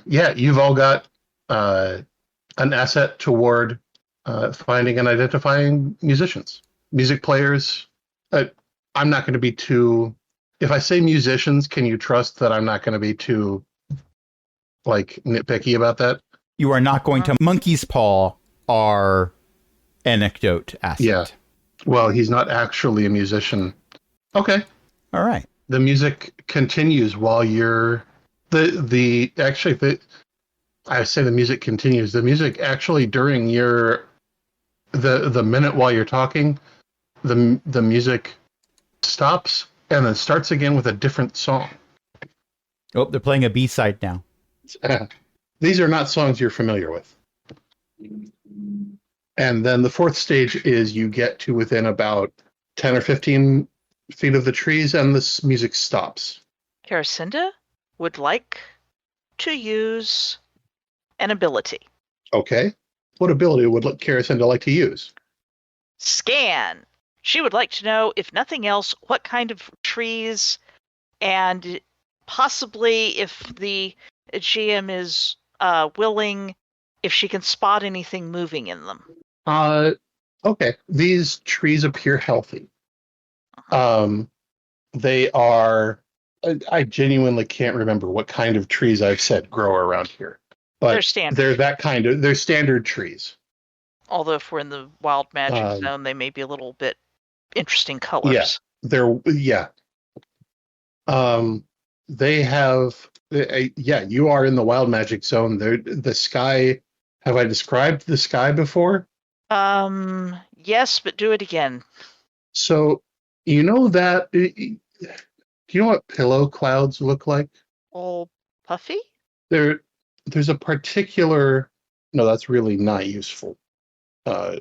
Yeah, you've all got an asset toward finding and identifying musicians, music players. I'm not going to be too. If I say musicians, can you trust that I'm not going to be too like nitpicky about that? You are not going to monkey's paw our anecdote asset. Yeah. Well, he's not actually a musician. Okay. All right. The music continues while you're I say the music continues. The music actually during the minute while you're talking, the music stops and then starts again with a different song. Oh, they're playing a B-side now. These are not songs you're familiar with. And then the fourth stage is you get to within about 10 or 15 feet of the trees and this music stops. Caracinda would like to use an ability. Okay. What ability would Caracinda like to use? Scan. She would like to know, if nothing else, what kind of trees, and possibly if the GM is willing, if she can spot anything moving in them. Okay. These trees appear healthy. They are. I genuinely can't remember what kind of trees I've said grow around here, but They're standard. They're that kind of. They're standard trees. Although if we're in the wild magic zone, they may be a little bit interesting colors. Yeah. They have. You are in the wild magic zone. The sky. Have I described the sky before? Yes, but do it again. So, you know that. Do you know what pillow clouds look like? All puffy? There's a particular. No, that's really not useful.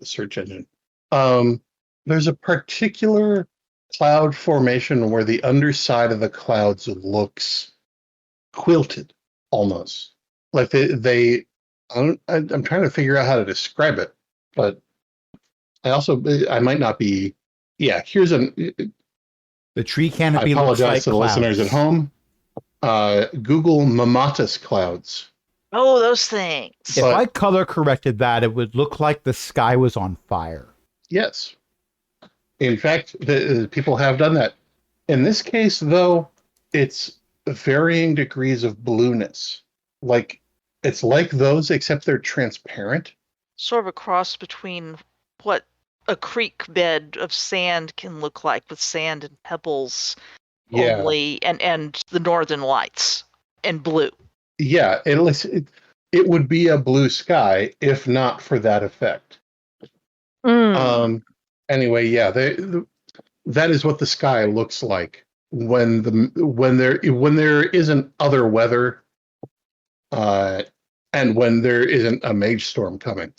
Search engine. There's a particular cloud formation where the underside of the clouds looks quilted, almost like I'm trying to figure out how to describe it, but I might not be. Yeah, here's the tree canopy. I apologize looks like to the clouds. listeners at home. Google mammatus clouds. Oh, those things. If I color corrected that, it would look like the sky was on fire. Yes. In fact, people have done that. In this case, though, it's varying degrees of blueness. Like, it's like those, except they're transparent. Sort of a cross between what a creek bed of sand can look like, with sand and pebbles only, and the northern lights, and blue. Yeah, it would be a blue sky if not for that effect. Anyway, yeah, that is what the sky looks like when there isn't other weather, and when there isn't a mage storm coming.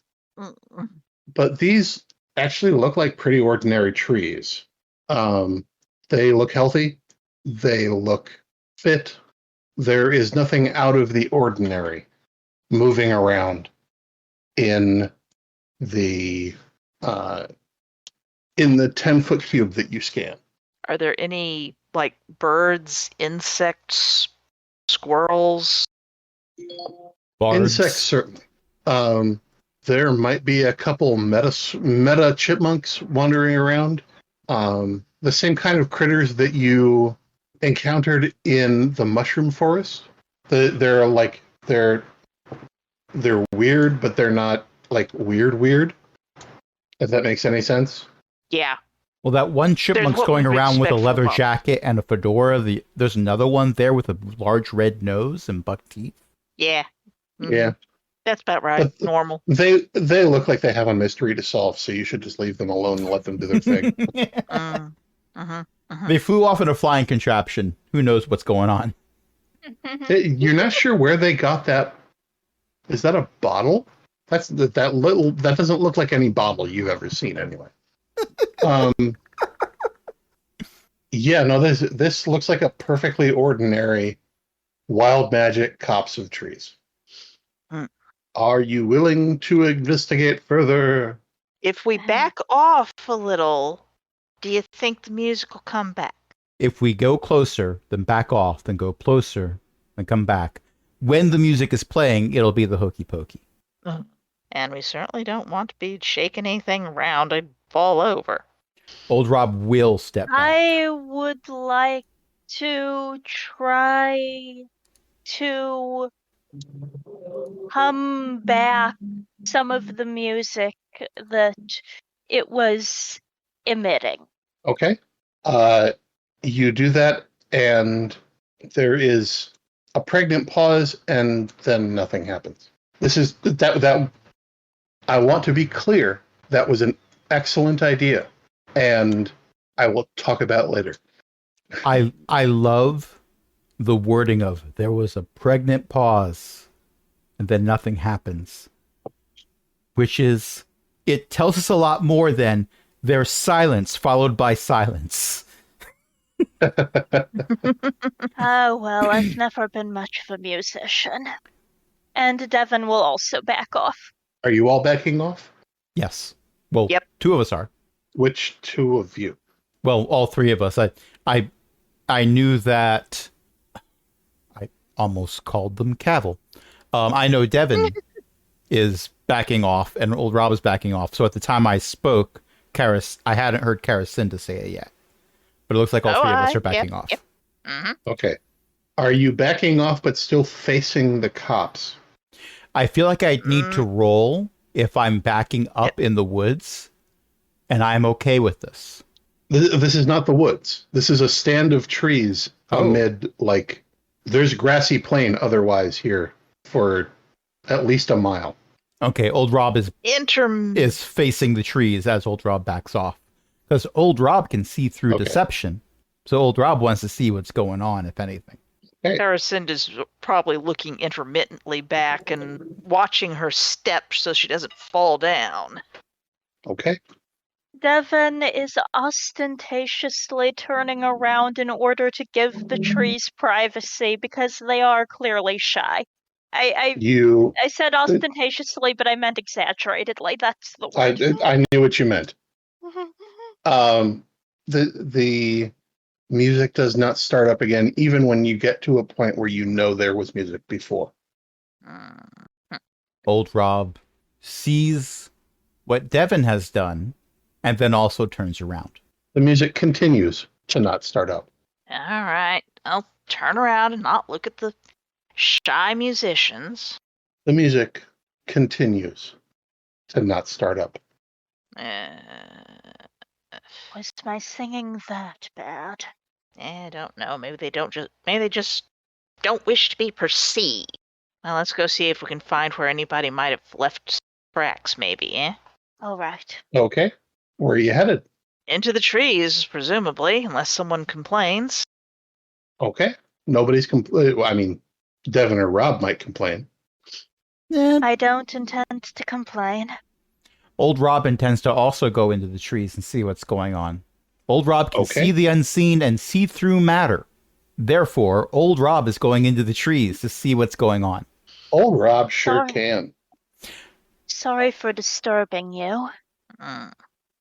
But these actually look like pretty ordinary trees. They look healthy. They look fit. There is nothing out of the ordinary moving around in the 10-foot cube that you scan. Are there any, like, birds, insects, squirrels? Bards. Insects, certainly. There might be a couple meta chipmunks wandering around. The same kind of critters that you encountered in the mushroom forest. They're weird, but they're not like weird. If that makes any sense. Yeah. Well, that one chipmunk's what going we around with a expect leather from them. jacket and a fedora. There's another one there with a large red nose and buck teeth. Yeah. Yeah. That's about right. But Normal. They look like they have a mystery to solve, so you should just leave them alone and let them do their thing. They flew off in a flying contraption. Who knows what's going on? You're not sure where they got that. Is that a bottle? That doesn't look like any bottle you've ever seen anyway. Yeah, no, this looks like a perfectly ordinary wild magic copse of trees. Are you willing to investigate further? If we back off a little, do you think the music will come back? If we go closer, then back off, then go closer, then come back. When the music is playing, it'll be the hokey pokey. And we certainly don't want to be shaking anything around and fall over. Old Rob will step back. I would like to try to hum back some of the music that it was emitting. Okay. You do that, and there is a pregnant pause, and then nothing happens. This is that. I want to be clear. That was an excellent idea, and I will talk about it later. I love the wording of there was a pregnant pause and then nothing happens, which is, it tells us a lot more than there's silence followed by silence. Oh, well, I've never been much of a musician. And Devin will also back off. Are you all backing off? Yes. Well, Yep. two of us are. Which two of you? Well, all three of us. I knew that. I almost called them Cavill. I know Devin is backing off, and old Rob is backing off. So at the time I spoke, I hadn't heard Caracinda say it yet, but it looks like all three of us are backing off. Yep. Mm-hmm. Okay. Are you backing off but still facing the cops? I feel like I need to roll if I'm backing up in the woods, and I'm okay with this. This is not the woods. This is a stand of trees amid, like, there's grassy plain otherwise here for at least a mile. Okay, old Rob is facing the trees as old Rob backs off, because old Rob can see through deception. So old Rob wants to see what's going on, if anything. Okay. Caracinda's probably looking intermittently back and watching her step so she doesn't fall down. Okay. Devin is ostentatiously turning around in order to give the trees privacy because they are clearly shy. I said ostentatiously, but I meant exaggeratedly. That's the word. I knew what you meant. The music does not start up again, even when you get to a point where you know there was music before. Old Rob sees what Devin has done, and then also turns around. The music continues to not start up. All right, I'll turn around and not look at the shy musicians. The music continues to not start up. Was my singing that bad? I don't know. Maybe they just don't wish to be perceived. Well, let's go see if we can find where anybody might have left tracks, maybe, eh? All right. Okay. Where are you headed? Into the trees, presumably, unless someone complains. Okay. Nobody's complaining. I mean, Devin or Rob might complain. I don't intend to complain. Old Rob intends to also go into the trees and see what's going on. Old Rob can see the unseen and see through matter. Therefore, old Rob is going into the trees to see what's going on. Old Rob sure can. Sorry for disturbing you,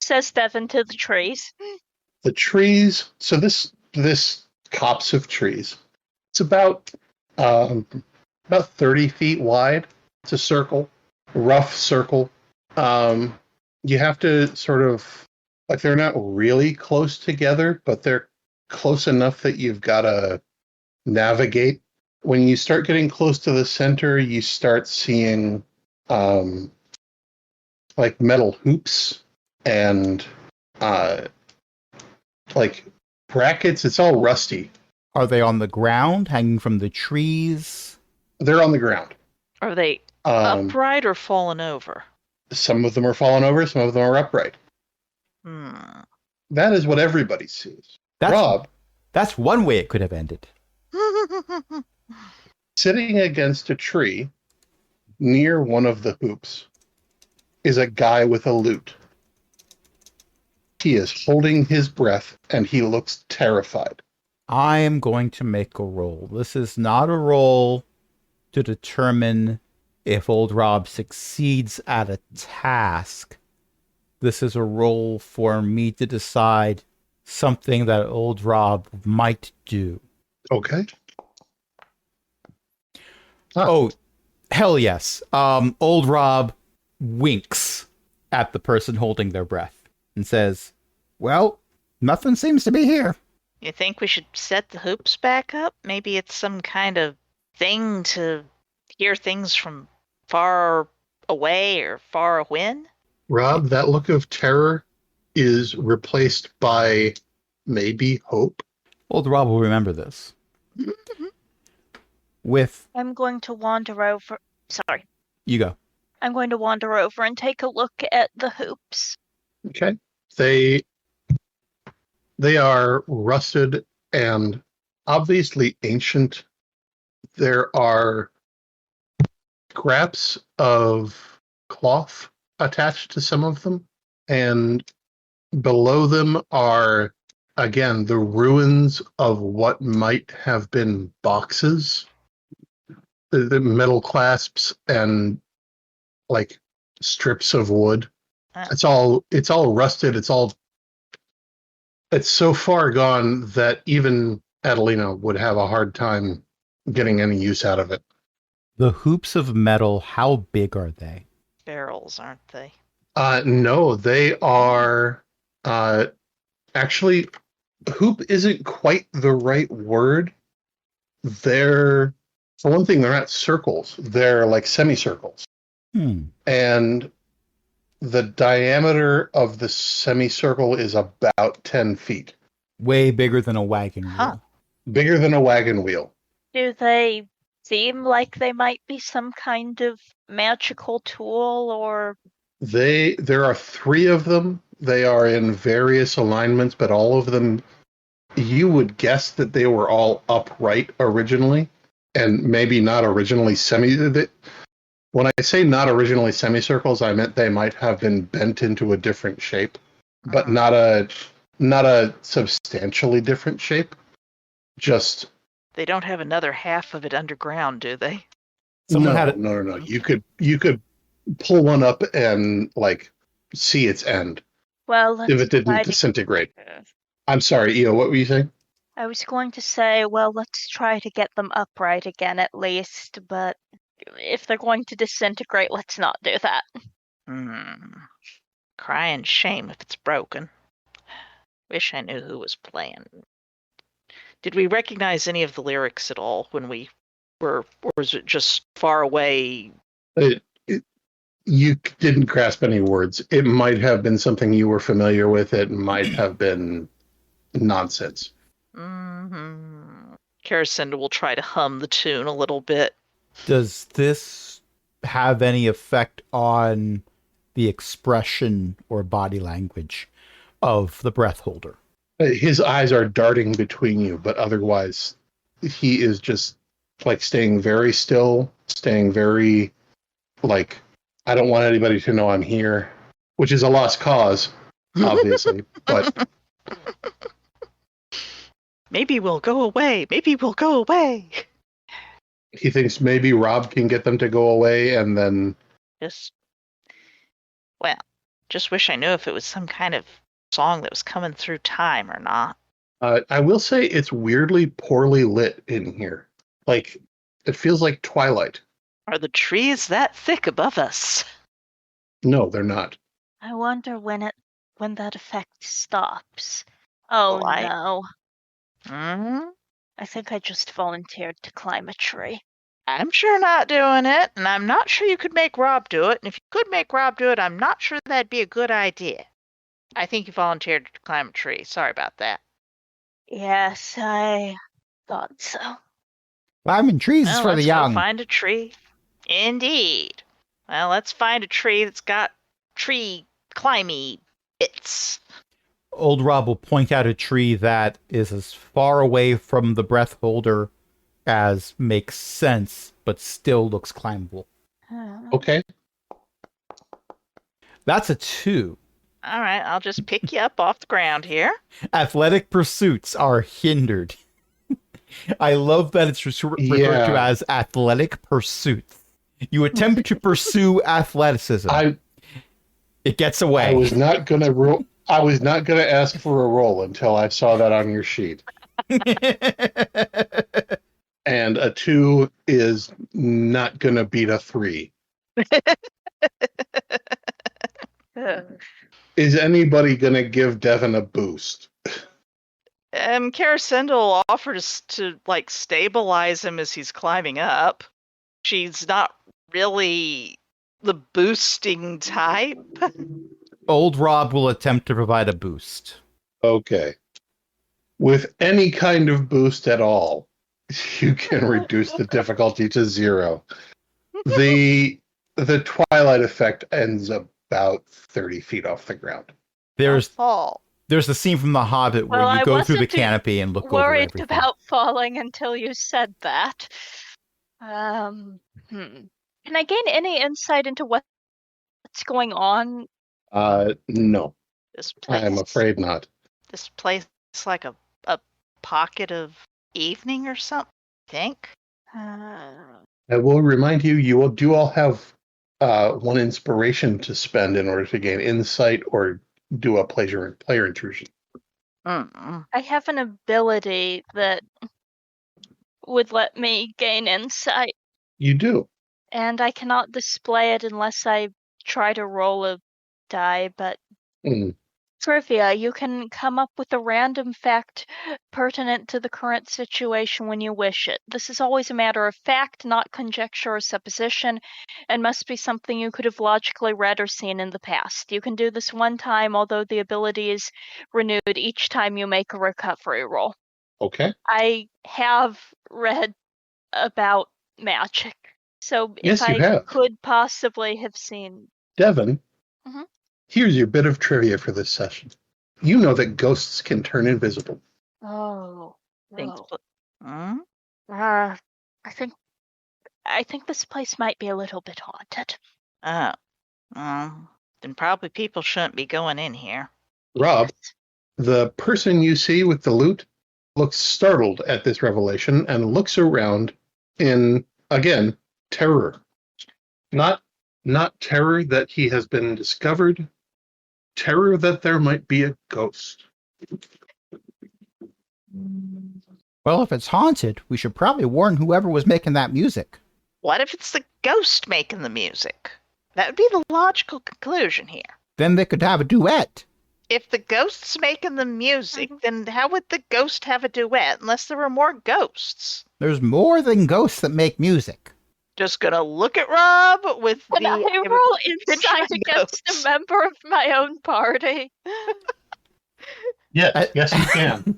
says Devin to the trees. The trees, so this copse of trees, it's about 30 feet wide. It's a circle, a rough circle. You have to sort of, like, they're not really close together, but they're close enough that you've got to navigate. When you start getting close to the center, you start seeing like metal hoops and like brackets. It's all rusty. Are they on the ground, hanging from the trees? They're on the ground. Are they upright or fallen over? Some of them are fallen over, some of them are upright. That is what everybody sees. Rob. That's one way it could have ended. Sitting against a tree near one of the hoops is a guy with a lute. He is holding his breath and he looks terrified. I am going to make a roll. This is not a roll to determine if old Rob succeeds at a task. This is a roll for me to decide something that old Rob might do. Okay. Oh, hell yes. Old Rob winks at the person holding their breath and says, well, nothing seems to be here. You think we should set the hoops back up? Maybe it's some kind of thing to hear things from far away or far when? Rob, that look of terror is replaced by maybe hope. Old Rob will remember this. With... I'm going to wander over. Sorry. You go. I'm going to wander over and take a look at the hoops. Okay. They are rusted and obviously ancient. There are scraps of cloth attached to some of them, and below them are, again, the ruins of what might have been boxes. The metal clasps and like strips of wood. It's all rusted. It's so far gone that even Adelina would have a hard time getting any use out of it. The hoops of metal, how big are they? Barrels, aren't they? No, they are actually, hoop isn't quite the right word. They're, for one thing, they're not circles. They're like semicircles. And the diameter of the semicircle is about 10 feet. Way bigger than a wagon wheel. Bigger than a wagon wheel. Do they seem like they might be some kind of magical tool or... There are 3 of them. They are in various alignments, but all of them, you would guess that they were all upright originally, and maybe not originally when I say not originally semicircles, I meant they might have been bent into a different shape, but not a substantially different shape. Just they don't have another half of it underground, do they? No. You could pull one up and like see its end. Well, if it didn't disintegrate. I'm sorry, Io, what were you saying? I was going to say, well, let's try to get them upright again at least, but if they're going to disintegrate, let's not do that. Crying shame if it's broken. Wish I knew who was playing. Did we recognize any of the lyrics at all when we were, or was it just far away? You didn't grasp any words. It might have been something you were familiar with. It might have been nonsense. Karacinda will try to hum the tune a little bit. Does this have any effect on the expression or body language of the breath holder? His eyes are darting between you, but otherwise he is just like staying very still, staying very like, I don't want anybody to know I'm here, which is a lost cause, obviously, but maybe we'll go away. Maybe we'll go away. He thinks maybe Rob can get them to go away, and then just wish I knew if it was some kind of song that was coming through time or not. I will say it's weirdly poorly lit in here. Like, it feels like twilight. Are the trees that thick above us? No, they're not. I wonder when that effect stops. Oh, no. I think I just volunteered to climb a tree. I'm sure not doing it, and I'm not sure you could make Rob do it. And if you could make Rob do it, I'm not sure that'd be a good idea. I think you volunteered to climb a tree. Sorry about that. Yes, I thought so. Climbing trees is for the young. Let's go find a tree. Indeed. Well, let's find a tree that's got tree climby bits. Old Rob will point out a tree that is as far away from the breath holder as makes sense, but still looks climbable. Okay. That's a 2. All right, I'll just pick you up off the ground here. Athletic pursuits are hindered. I love that it's referred to as athletic pursuits. You attempt to pursue athleticism. It gets away. I was not gonna ask for a roll until I saw that on your sheet. And a 2 is not gonna beat a 3. Is anybody going to give Devin a boost? Carasenda will offer to like stabilize him as he's climbing up. She's not really the boosting type. Old Rob will attempt to provide a boost. Okay. With any kind of boost at all, you can reduce the difficulty to 0. The twilight effect ends about 30 feet off the ground. There's fall. the scene from The Hobbit where Well, you I go through the wasn't canopy and look over worried everything. about falling until you said that. Can I gain any insight into what's going on? No, This place, I'm afraid not. This place is like a pocket of evening or something, I think. I will remind you, you do all have 1 inspiration to spend in order to gain insight or do a player intrusion. Mm-mm. I have an ability that would let me gain insight, You do. and I cannot display it unless I try to roll a die, but Mm. trivia, you can come up with a random fact pertinent to the current situation when you wish it. This is always a matter of fact, not conjecture or supposition, and must be something you could have logically read or seen in the past. You can do this one time, although the ability is renewed each time you make a recovery roll. Okay. I have read about magic, so Yes, if you I have. could possibly have seen. Devin, Mhm. here's your bit of trivia for this session. You know that ghosts can turn invisible. Oh. Think- Oh. Hmm? I think this place might be a little bit haunted. Oh. Then probably people shouldn't be going in here. Rob, the person you see with the loot looks startled at this revelation and looks around in, again, terror. Not terror that he has been discovered, terror that there might be a ghost. Well, if it's haunted, we should probably warn whoever was making that music. What if it's the ghost making the music? That would be the logical conclusion here. Then they could have a duet. If the ghost's making the music, then how would the ghost have a duet unless there were more ghosts? There's more than ghosts that make music. Just gonna look at Rob with Can I the roll insight my against notes. a member of my own party? Yes, yes, you can.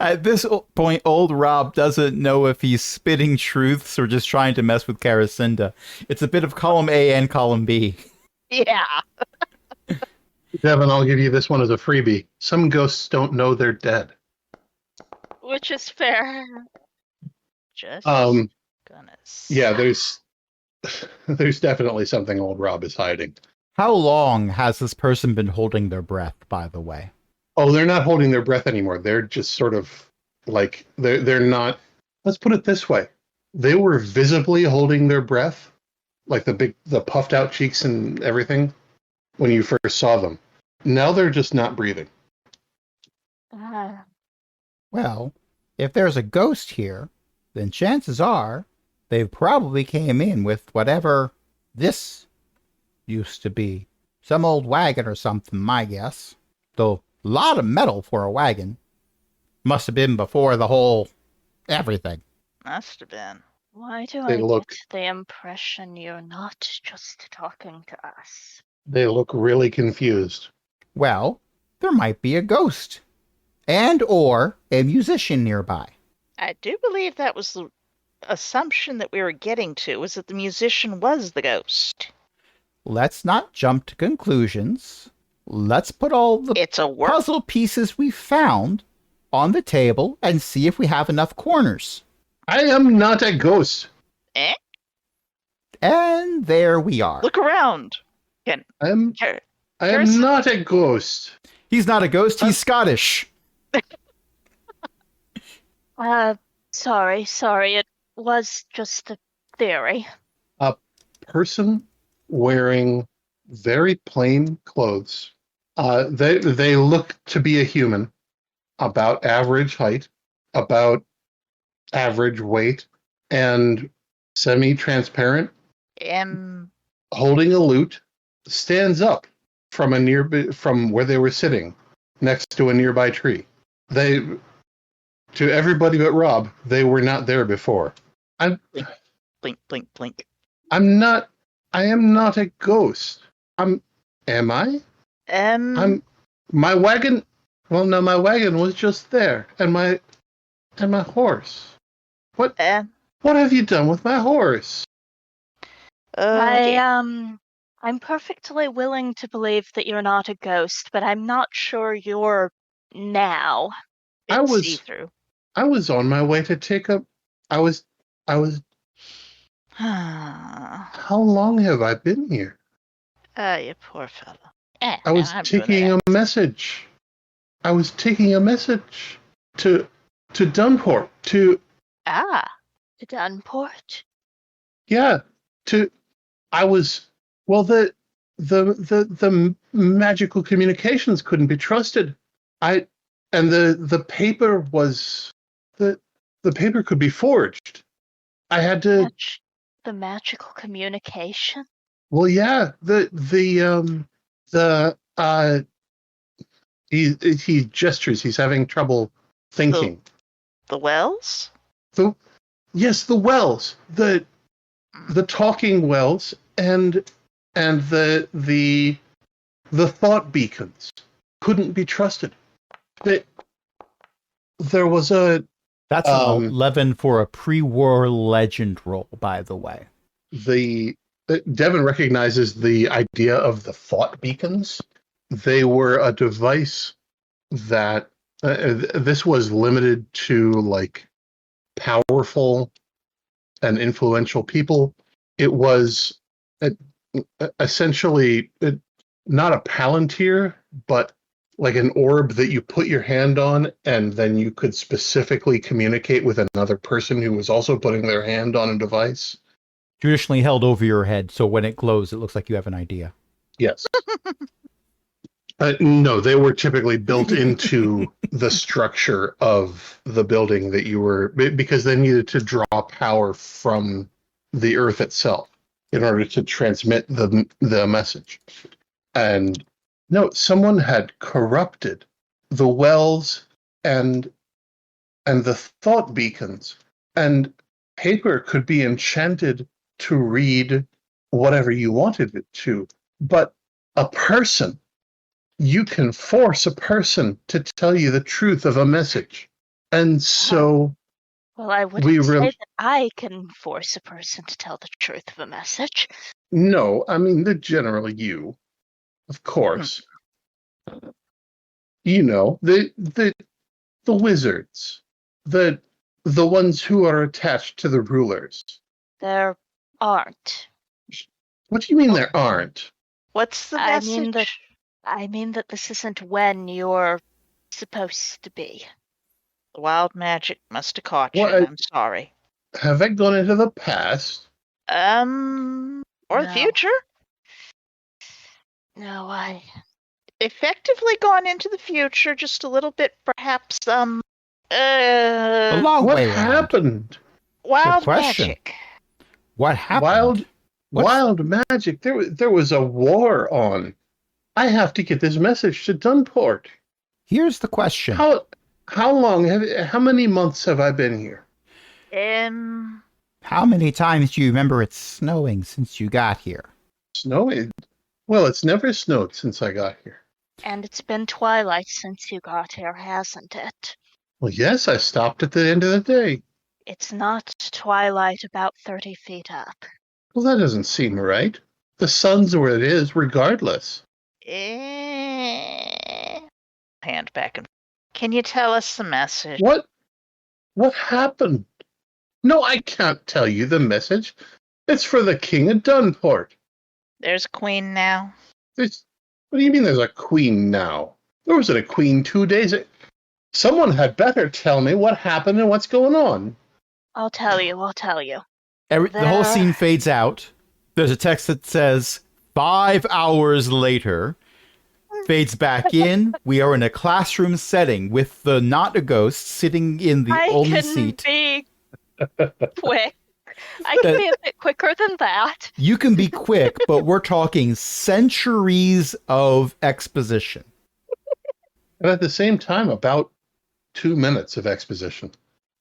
At this point, old Rob doesn't know if he's spitting truths or just trying to mess with Carasenda. It's a bit of column A and column B. Yeah. Devin, I'll give you this one as a freebie. Some ghosts don't know they're dead. Which is fair. Just Um, gonna Yeah, there's definitely something old Rob is hiding. How long has this person been holding their breath, by the way? Oh, they're not holding their breath anymore. They're just sort of like they're not. Let's put it this way: they were visibly holding their breath, like the puffed out cheeks and everything, when you first saw them. Now they're just not breathing. Well, if there's a ghost here, then chances are they probably came in with whatever this used to be. Some old wagon or something, my guess. Though, a lot of metal for a wagon. Must have been before the whole everything. Must have been. Why do They I look- get the impression you're not just talking to us? They look really confused. Well, there might be a ghost. And or a musician nearby. I do believe that was the assumption that we were getting to, was that the musician was the ghost. Let's not jump to conclusions. Let's put all the It's a work. puzzle pieces we found on the table and see if we have enough corners. I am not a ghost. Eh? And there we are. Look around. I am There's- not a ghost. He's not a ghost, he's Scottish. Sorry, it was just a theory. Person wearing very plain clothes. They look to be a human, about average height, about average weight, and semi-transparent, Um, holding a lute, stands up from where they were sitting next to a nearby tree. To everybody but Rob, they were not there before. Blink, blink, blink. I am not a ghost. Am I? My wagon. Well, no, my wagon was just there, and my horse. What have you done with my horse? I'm perfectly willing to believe that you're not a ghost, but I'm not sure you're now. I was see-through. I was on my way to take a. I was. Ah, How long have I been here? you poor fella. I was taking a message. I was taking a message to Dunport to Dunport. Yeah, I was. Well, the magical communications couldn't be trusted. And the paper was the paper could be forged. I had to. The magical communication. Well, yeah, he gestures. He's having trouble thinking. The wells? Yes, the wells. The talking wells and the thought beacons couldn't be trusted. There was a. That's an 11 for a pre-war legend roll, by the way. Devin recognizes the idea of the thought beacons. They were a device that this was limited to like powerful and influential people. It was essentially not a palantir, but like an orb that you put your hand on, and then you could specifically communicate with another person who was also putting their hand on a device. Traditionally held over your head, so when it glows, it looks like you have an idea. Yes. No, they were typically built into the structure of the building that you were, because they needed to draw power from the earth itself in order to transmit the message. And no, someone had corrupted the wells and the thought beacons, and paper could be enchanted to read whatever you wanted it to. But a person, you can force a person to tell you the truth of a message. And so... Well, I wouldn't say that I can force a person to tell the truth of a message. No, I mean, they're generally you. Of course. You know, the wizards. The ones who are attached to the rulers. There aren't. What do you mean there aren't? What's the message? I mean that this isn't when you're supposed to be. The wild magic must have caught you. I'm sorry. Have I gone into the past? Or the future? No, I effectively gone into the future just a little bit, perhaps. A long what way around. Happened? Wild magic. What happened? Wild magic. There was a war on. I have to get this message to Dunport. Here's the question. How long how many months have I been here? How many times do you remember it snowing since you got here? Snowing? Well, it's never snowed since I got here. And it's been twilight since you got here, hasn't it? Well, yes, I stopped at the end of the day. It's not twilight about 30 feet up. Well, that doesn't seem right. The sun's where it is, regardless. Hand back and can you tell us the message? What happened? No, I can't tell you the message. It's for the King of Dunport. There's a queen now. What do you mean there's a queen now? There wasn't a queen 2 days ago. Someone had better tell me what happened and what's going on. I'll tell you. The whole scene fades out. There's a text that says 5 hours later. Fades back in. We are in a classroom setting with the not a ghost sitting in the only seat. I can be quick. I can be a bit quicker than that. You can be quick, but we're talking centuries of exposition. And at the same time, about 2 minutes of exposition.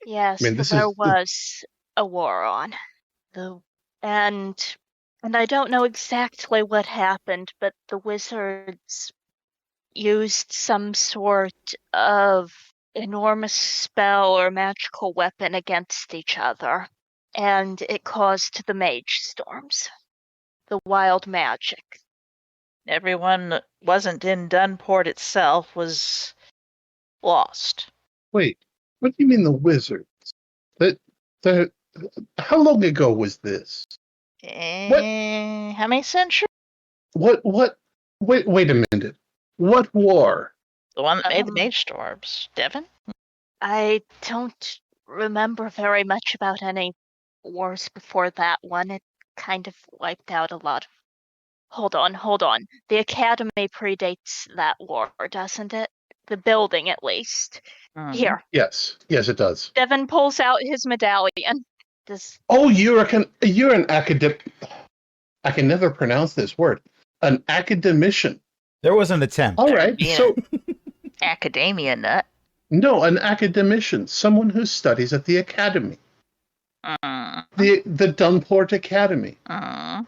Yes, I mean, this there is was a war on. The and I don't know exactly what happened, but the wizards used some sort of enormous spell or magical weapon against each other, and it caused the mage storms, the wild magic. Everyone that wasn't in Dunport itself was lost. Wait, what do you mean the wizards? The how long ago was this? How many centuries? What wait a minute. What war? The one that made the Um, mage storms. Devon? I don't remember very much about any wars before that one. It kind of wiped out a lot. Hold on. The academy predates that war, doesn't it? The building, at least. Mhm. Here, Yes, it does. Devon pulls out his medallion. Does Oh, you're an academic. I can never pronounce this word. An academician. There was an attempt. All right. Yeah. So Academia nut. no, an academician, someone who studies at the academy, Mm, the Dunport Academy. mm.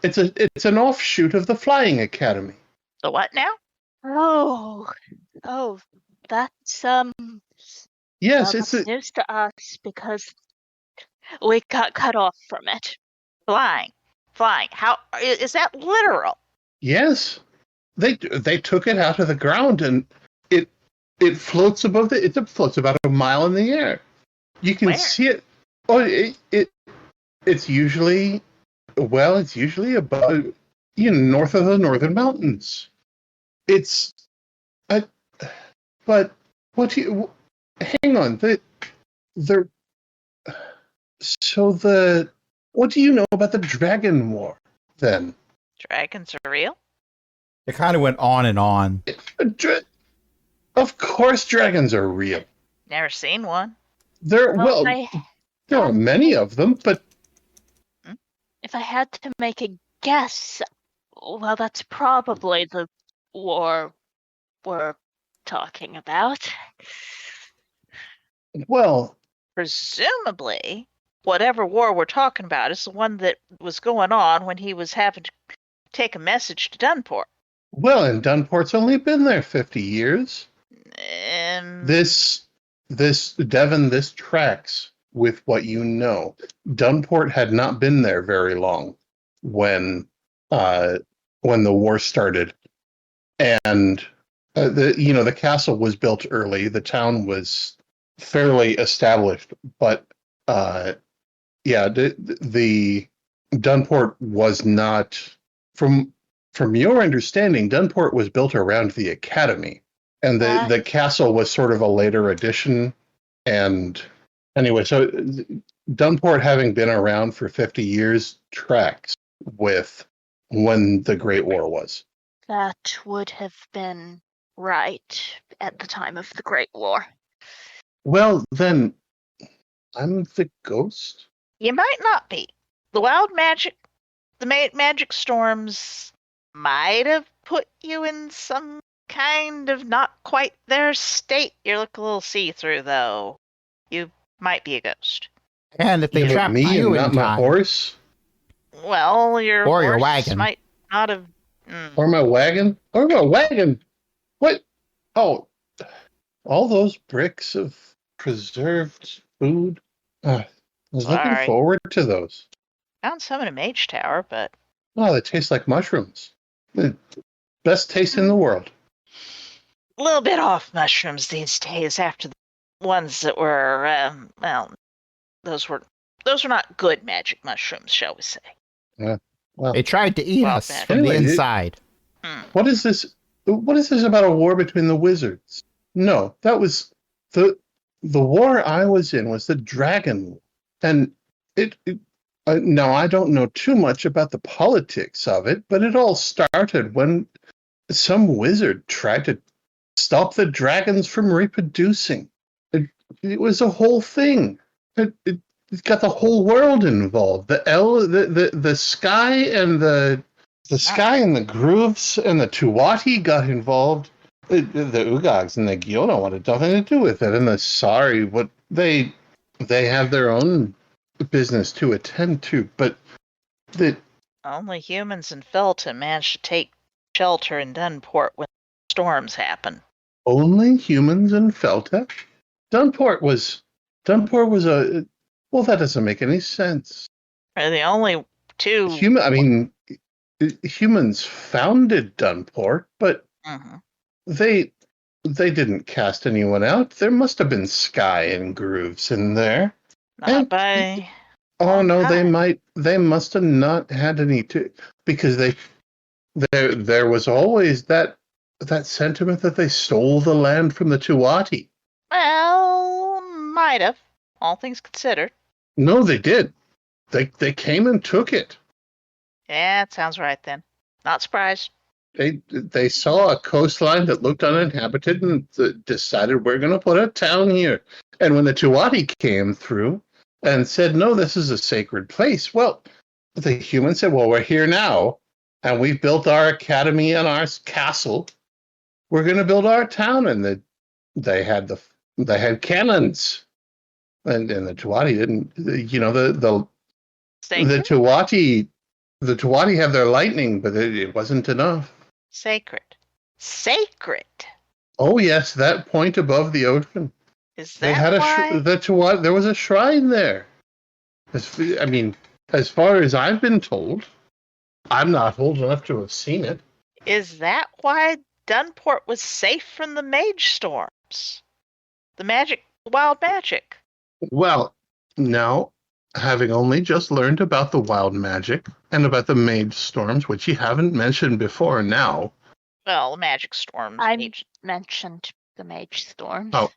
It's an offshoot of the Flying Academy. The what now? oh, that's Yes, that's news to us because we got cut off from it. Flying. How is that literal? yes. They took it out of the ground and it floats above it floats about a mile in the air. You can Where? see it. Oh, it's usually about north of the Northern Mountains. It's but what do you hang on what do you know about the Dragon War then? Dragons are real? It kind of went on and on. Of course dragons are real. Never seen one. There I- there are many of them, but If I had to make a guess, well, that's probably the war we're talking about. well, Presumably, whatever war we're talking about is the one that was going on when he was having to take a message to Dunport. and Dunport's only been there 50 years. This Devon, this tracks with what you know. Dunport had not been there very long when the war started, and the castle was built early. The town was fairly established, but the Dunport was not. From your understanding, Dunport was built around the academy, and the castle was sort of a later addition. And anyway, so Dunport, having been around for 50 years, tracks with when the Great War was. That would have been right at the time of the Great War. Well, then, I'm the ghost? You might not be. The wild magic, the magic storms might have put you in some kind of not quite their state. You look a little see-through, though. You might be a ghost. And if they You trap me you and in not my time, horse? Well, your Or your horse wagon. might not have. Or my wagon? Or my wagon? What? Oh, all those bricks of preserved food. I was looking Sorry. forward to those. Found some in a mage tower, but Oh, they taste like mushrooms. The best taste in the world. a little bit off mushrooms these days after the ones that were, those were not good magic mushrooms, shall we say. Well, they tried to eat Well, us bad. from Anyway, the inside. what is this? What is this about a war between the wizards? No, that was the war I was in was the Dragon War, and now I don't know too much about the politics of it, but it all started when some wizard tried to stop the dragons from reproducing. It was a whole thing. it's got the whole world involved. The sky and the sky and the grooves and the Tuati got involved. The Ugags and the Gyono wanted nothing to do with it, and the Sari, what they have their own business to attend to, but the Only humans in Felton managed to take shelter in Dunport when storms happen. only humans in Felta. Dunport was a well. That doesn't make any sense. They're the only two. Humans founded Dunport, but Mhm. they didn't cast anyone out. There must have been sky and grooves in there. Not And- by. Oh Long no, time. they must have not had any because there was always that sentiment that they stole the land from the Tuati. Well, might have. All things considered. No, they did. They came and took it. Yeah, it sounds right then. Not surprised. They saw a coastline that looked uninhabited and decided we're going to put a town here. And when the Tuati came through and said, no, this is a sacred place, well, the humans said, well, we're here now, and we've built our academy and our castle. We're going to build our town, and they had cannons, and the Tuati didn't. You know the Sacred? The Tuati have their lightning, but it wasn't enough. Sacred. Sacred. Oh yes, that point above the ocean. Is They that had why? the Tuati. There was a shrine there. As far as I've been told, I'm not old enough to have seen it. Is that why Dunport was safe from the mage storms? The wild magic. Well, now, having only just learned about the wild magic and about the mage storms, which you haven't mentioned before now. Well, the magic storms. I mage- mentioned the mage storms. Oh,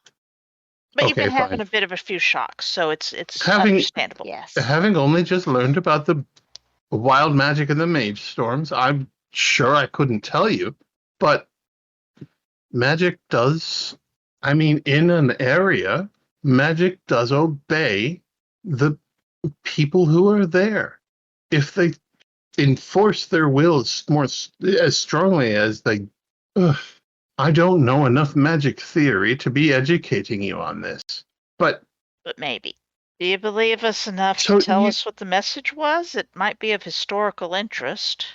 But you've okay, been having fine. a bit of a few shocks, so it's Having- understandable. Yes. Having only just learned about the wild magic and the mage storms, I'm sure I couldn't tell you, but magic does, in an area, magic does obey the people who are there. If they enforce their wills as strongly as they... I don't know enough magic theory to be educating you on this, but But maybe. Do you believe us enough So to tell you- us what the message was? It might be of historical interest.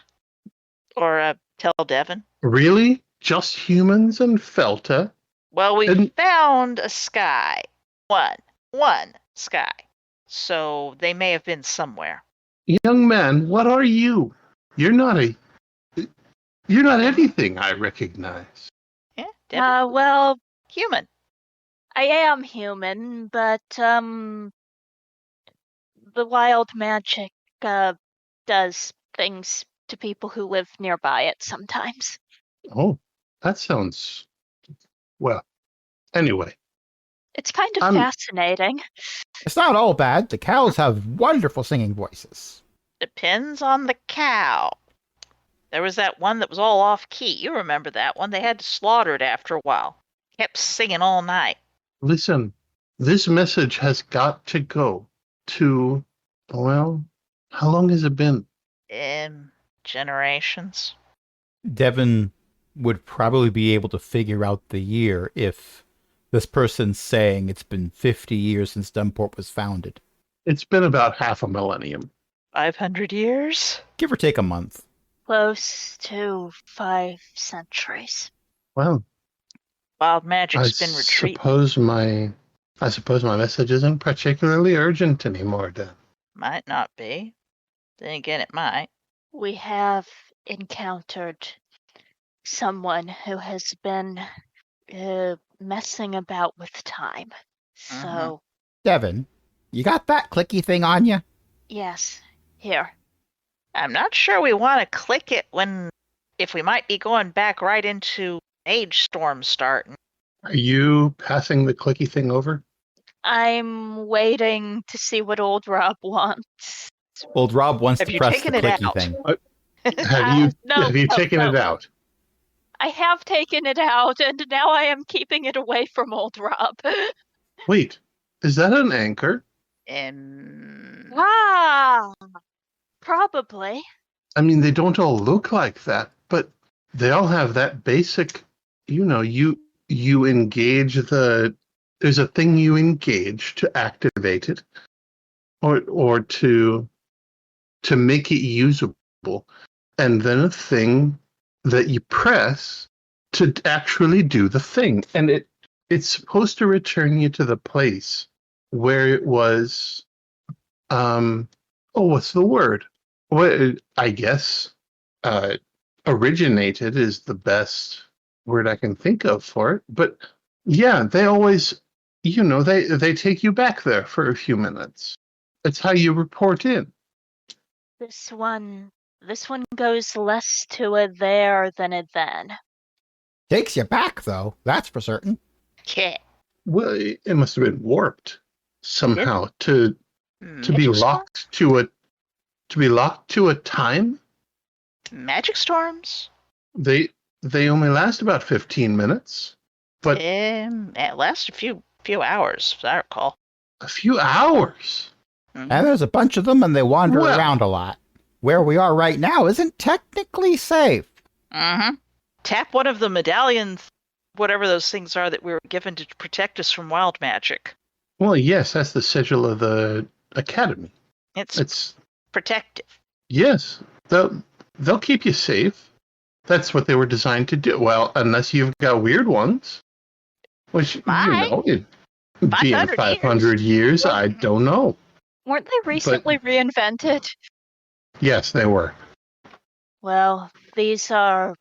Or tell Devin. really, just humans and Felta? Well, we And- found a sky. One sky. So they may have been somewhere. Young man, what are you? You're not anything I recognize. Yeah, Devin. Well, Human. I am human, but the wild magic does things to people who live nearby it sometimes. Oh, that sounds... Well, anyway, It's kind of I'm- fascinating. It's not all bad. The cows have wonderful singing voices. Depends on the cow. There was that one that was all off key. You remember that one? They had to slaughter it after a while. Kept singing all night. listen, this message has got to go to, well, how long has it been? Generations. Devin would probably be able to figure out the year if this person's saying it's been 50 years since Dunport was founded. It's been about half a millennium. 500 years? Give or take a month. Close to 5 centuries. Well, Wild I magic's been retreating. suppose my message isn't particularly urgent anymore, then. Might not be. Then again, it might. We have encountered someone who has been messing about with time. So, Devin, you got that clicky thing on you? yes, here. I'm not sure we want to click it if we might be going back right into age storm starting. Are you passing the clicky thing over? I'm waiting to see what old Rob wants. Old Rob wants Have to you press the taken it clicky out? thing. Have you taken it out? I have taken it out, and now I am keeping it away from old Rob. Wait, is that an anchor? Ah, probably. I mean, they don't all look like that, but they all have that basic, you engage there's a thing you engage to activate it or to make it usable, and then a thing that you press to actually do the thing. And it's supposed to return you to the place where it was, what's the word? Well, I guess originated is the best word I can think of for it. But yeah, they always, they take you back there for a few minutes. That's how you report in. This one goes less to a there than a then. Takes you back, though. That's for certain. Yeah. Well, it must have been warped somehow to be Magic locked to a time. Magic storms? They only last about 15 minutes, but It lasts a few hours, as I recall. a few hours. And there's a bunch of them, and they wander Well- around a lot. Where we are right now isn't technically safe. Mm-hmm. Tap one of the medallions, whatever those things are that we were given to protect us from wild magic. Well, yes, that's the sigil of the academy. It's protective. Yes, they'll keep you safe. That's what they were designed to do. Well, unless you've got weird ones, which it, being 500 500 years, I don't know. Weren't they recently reinvented? Yes, they were. Well, these are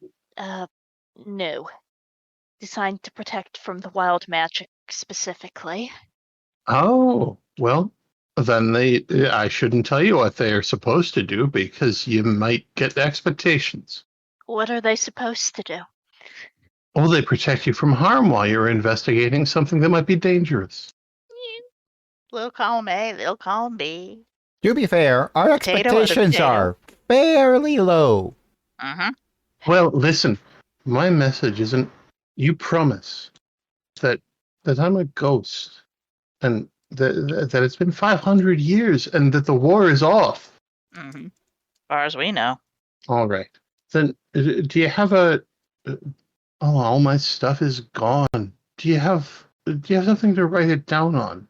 new. Designed to protect from the wild magic specifically. Oh, well, then I shouldn't tell you what they are supposed to do because you might get expectations. What are they supposed to do? Oh, they protect you from harm while you're investigating something that might be dangerous. Little column A, little column B. To be fair, our Potato or expectations potato? are fairly low. Mm-hmm. Well, listen, my message isn't. You promise that I'm a ghost, and that it's been 500 years, and that the war is off. Mm-hmm. As far as we know. All right. Then, do you have a? All my stuff is gone. Do you have something to write it down on?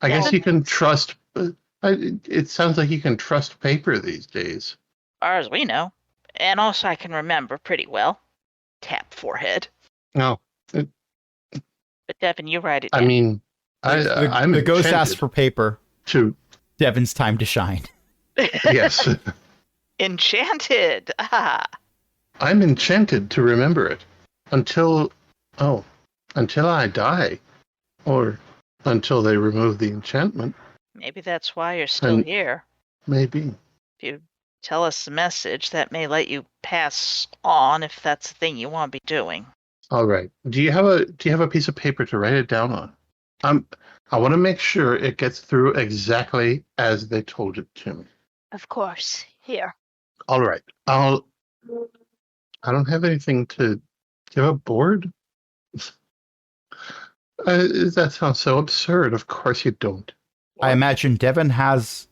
I guess you can trust. It sounds like you can trust paper these days. As far as we know. And also I can remember pretty well. Tap forehead. No, But Devin, you write it I down. mean, I'm the ghost enchanted asks for paper. to. Devin's time to shine. Yes, Enchanted. Ah. I'm enchanted to remember it until I die, or until they remove the enchantment. Maybe that's why you're still And- here. Maybe. If you tell us the message, that may let you pass on if that's the thing you want to be doing. All right. Do you have a piece of paper to write it down on? I want to make sure it gets through exactly as they told it to me. Of course. Here. All right. I don't have anything to. Do you have a board? That sounds so absurd. Of course you don't. I imagine Devin has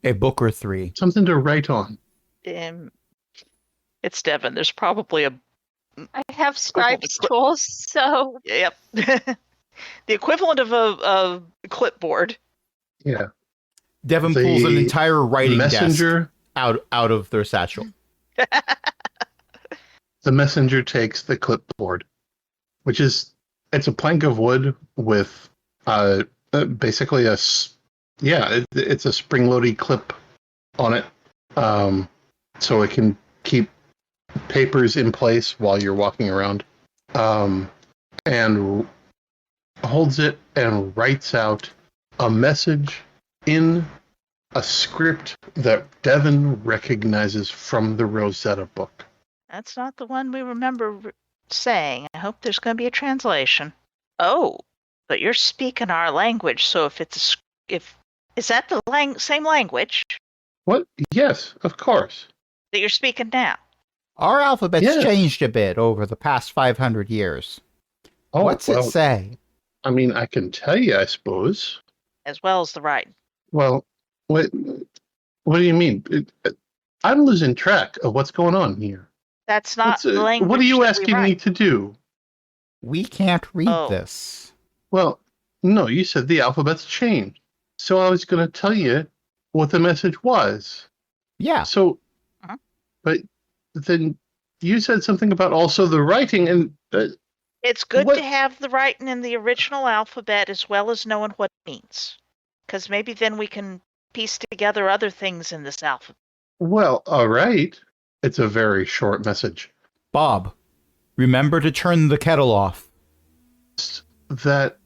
a book or three. Something to write on. It's Devin. There's probably a... I have scribe's tools, so Yep. The equivalent of a clipboard. Yeah. Devin The pulls an entire writing messenger. desk out of their satchel. The messenger takes the clipboard, which is it's a plank of wood with basically it's a spring-loaded clip on it, so it can keep papers in place while you're walking around, and holds it and writes out a message in a script that Devin recognizes from the Rosetta book. That's not the one we remember saying. I hope there's going to be a translation. Oh, but you're speaking our language, so is that the same language What? Yes, of course. that you're speaking now? Our alphabet's Yes. changed a bit over the past 500 years. Oh, What's it say? I mean, I can tell you, I suppose. as well as the writing. Well, what do you mean? I'm losing track of what's going on here. That's not the language. What are you that we asking me write. to do? We can't read Oh. this. Well, no, you said the alphabet's changed. So I was going to tell you what the message was. Yeah. So, Uh-huh. but then you said something about also the writing, and It's good What- to have the writing in the original alphabet as well as knowing what it means. Because maybe then we can piece together other things in this alphabet. well, all right. It's a very short message. Bob, remember to turn the kettle off. That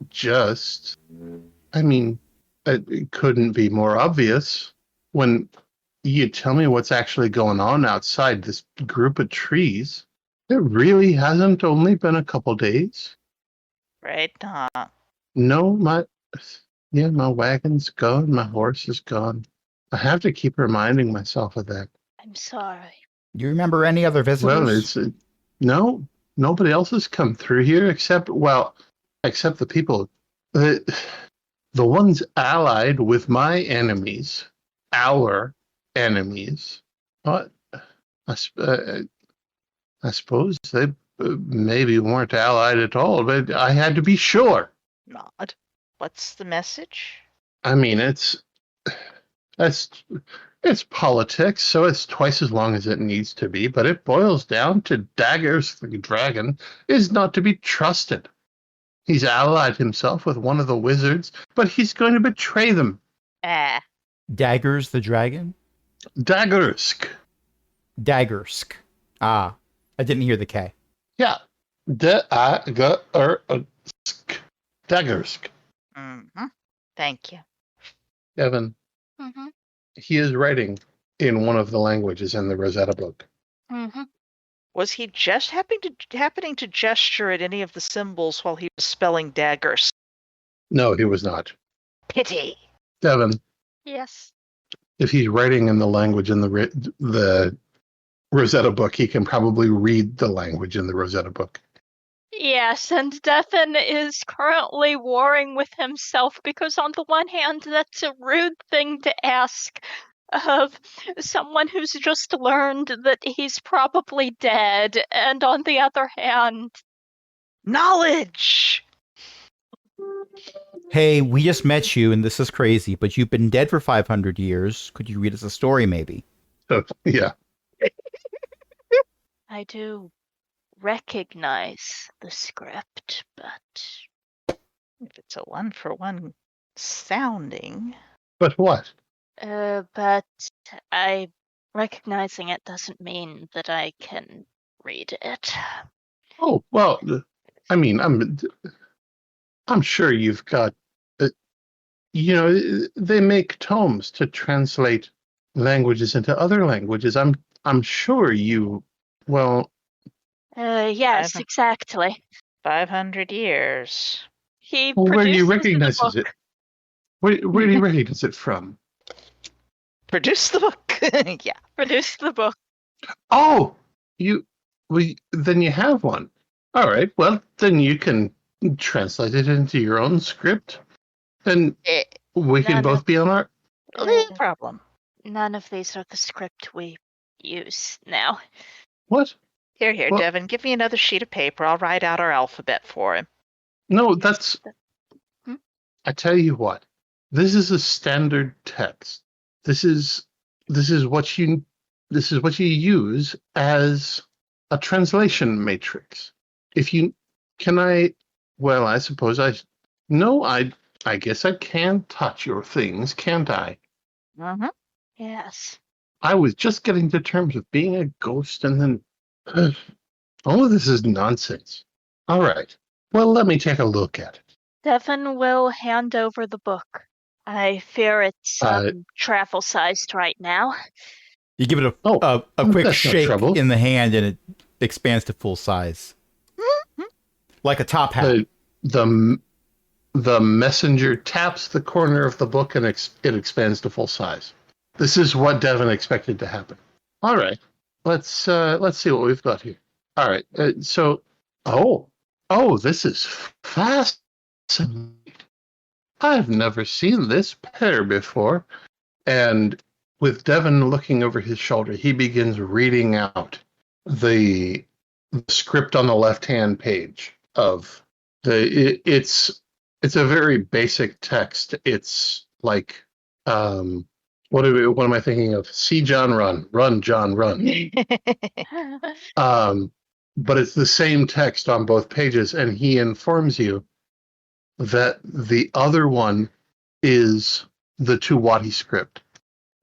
just, I mean, it couldn't be more obvious when you tell me what's actually going on outside this group of trees. It really hasn't only been a couple days. Right? No, my wagon's gone, my horse is gone. I have to keep reminding myself of that. I'm sorry. Do you remember any other visitors? Well, it's no, nobody else has come through here except the people, the ones allied with my enemies, our enemies. What? I suppose they maybe weren't allied at all, but I had to be sure. Nod. What's the message? I mean, it's politics, so it's twice as long as it needs to be, but it boils down to Daggers the dragon is not to be trusted. He's allied himself with one of the wizards, but he's going to betray them. Daggers the dragon? Daggersk. Daggersk. Ah, I didn't hear the K. Yeah. Daggersk. Daggersk. Mm-hmm. Thank you. Evan, Mm-hmm. he is writing in one of the languages in the Rosetta book. Mm-hmm. Was he just happening to gesture at any of the symbols while he was spelling daggers? No, he was not. Pity. Devin, Yes. if he's writing in the language in the Rosetta book, he can probably read the language in the Rosetta book. Yes, and Devin is currently warring with himself because, on the one hand, that's a rude thing to ask of someone who's just learned that he's probably dead, and on the other hand, Knowledge! Hey, we just met you and this is crazy, but you've been dead for 500 years. Could you read us a story maybe? So, yeah. I do recognize the script, but If it's a one-for-one sounding. But what? but recognizing it doesn't mean that I can read it. Oh, well, I mean, I'm sure you've got, they make tomes to translate languages into other languages. I'm sure you, well, Yes, I've- exactly. 500 years. He well, where do you produces the recognize book. it? Where do you recognize it from? Produce the book. Yeah. Produce the book. Oh, then you have one. All right, well, then you can translate it into your own script, and we can no. both be on our. No problem. None of these are the script we use now. What? Here, Well- Devin, give me another sheet of paper. I'll write out our alphabet for him. No, that's. Hmm? I tell you what. This is a standard text. This is what you use as a translation matrix. Well, I suppose I guess I can touch your things, can't I? Mm-hmm. Yes. I was just getting to terms with being a ghost, and then all of this is nonsense. All right. Well, let me take a look at it. Devin will hand over the book. I fear it's travel-sized right now. You give it a quick that's no shake trouble. in the hand and it expands to full size. Like a top hat. The messenger taps the corner of the book and it expands to full size. This is what Devin expected to happen. All right, let's see what we've got here. All right, this is fascinating. I've never seen this pair before. And with Devin looking over his shoulder, he begins reading out the script on the left-hand page of it's a very basic text. It's like what am I thinking of? See John run, run John run. But it's the same text on both pages, and he informs you that the other one is the Tuwati script.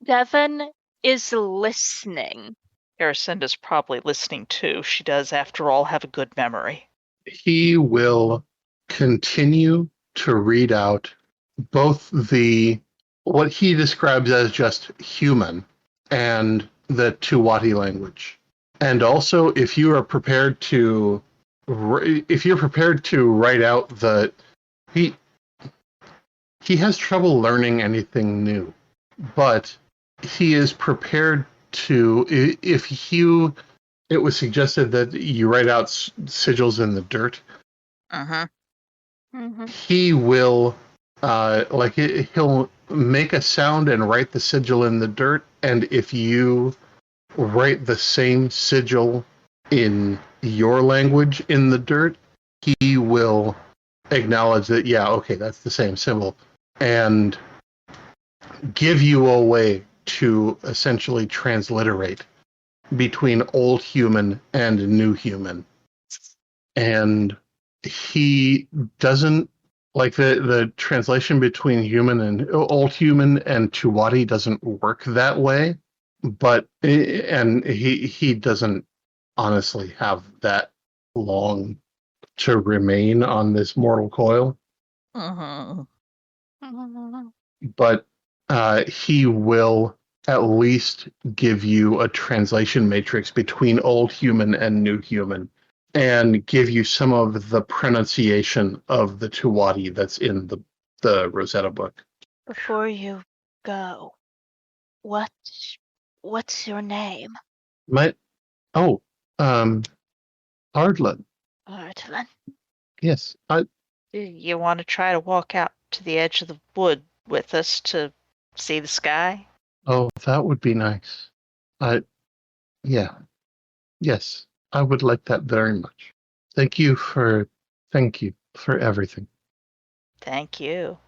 Devon is listening. Aracinda's probably listening too. She does, after all, have a good memory. He will continue to read out both what he describes as just human and the Tuwati language. And also, if you're prepared to write out he has trouble learning anything new, but he is prepared to, it was suggested that you write out sigils in the dirt. He will, he'll make a sound and write the sigil in the dirt, and if you write the same sigil in your language in the dirt, he will acknowledge that, yeah, okay, that's the same symbol, and give you a way to essentially transliterate between old human and new human. And he doesn't, like, the translation between human and old human and Tuwati doesn't work that way, and he doesn't honestly have that long to remain on this mortal coil. But he will at least give you a translation matrix between old human and new human, and give you some of the pronunciation of the Tuwati that's in the Rosetta book. Before you go, what's your name? Ardlin. Ardlin. Yes. Do you want to try to walk out to the edge of the wood with us to see the sky? Oh, that would be nice. Yeah. Yes, I would like that very much. Thank you for everything. Thank you.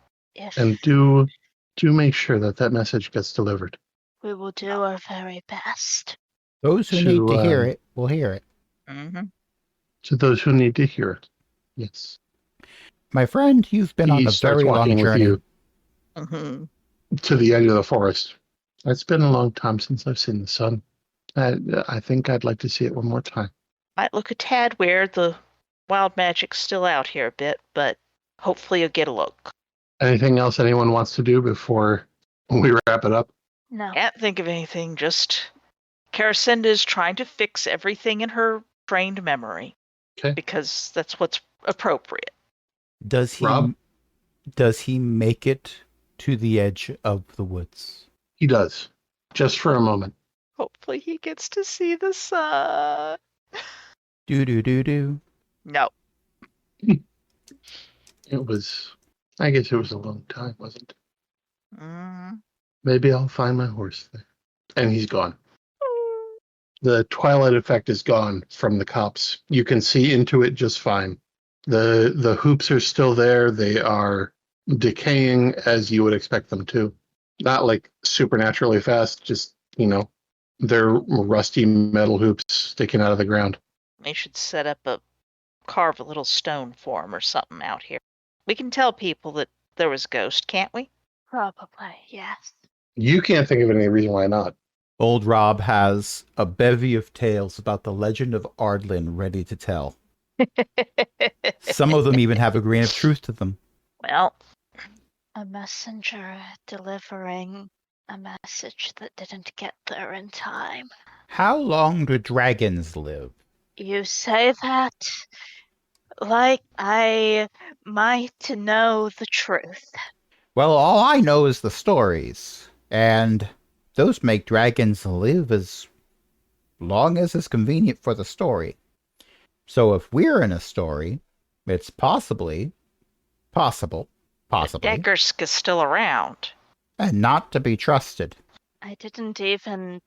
And do make sure that message gets delivered. We will do our very best. Those who need to hear it will hear it. To those who need to hear it. Yes. My friend, you've been on a very long journey. To the edge of the forest. It's been a long time since I've seen the sun. I think I'd like to see it one more time. Might look a tad weird. The wild magic's still out here a bit, but hopefully you'll get a look. Anything else anyone wants to do before we wrap it up? No. Can't think of anything. Just Caracinda is trying to fix everything in her trained memory. Okay. Because that's what's appropriate. Does he make it to the edge of the woods? He does. Just for a moment. Hopefully he gets to see the sun. Do. No. I guess it was a long time, wasn't it? Mm. Maybe I'll find my horse there. And he's gone. The twilight effect is gone from the copse. You can see into it just fine. The hoops are still there. They are decaying as you would expect them to. Not like supernaturally fast, just, they're rusty metal hoops sticking out of the ground. We should carve a little stone for him or something out here. We can tell people that there was a ghost, can't we? Probably, yes. You can't think of any reason why not. Old Rob has a bevy of tales about the legend of Ardlin ready to tell. Some of them even have a grain of truth to them. Well, a messenger delivering a message that didn't get there in time. How long do dragons live? You say that like I might know the truth. Well, all I know is the stories, and those make dragons live as long as is convenient for the story. So if we're in a story, it's possible Possibly. Degersk is still around. And not to be trusted. I didn't even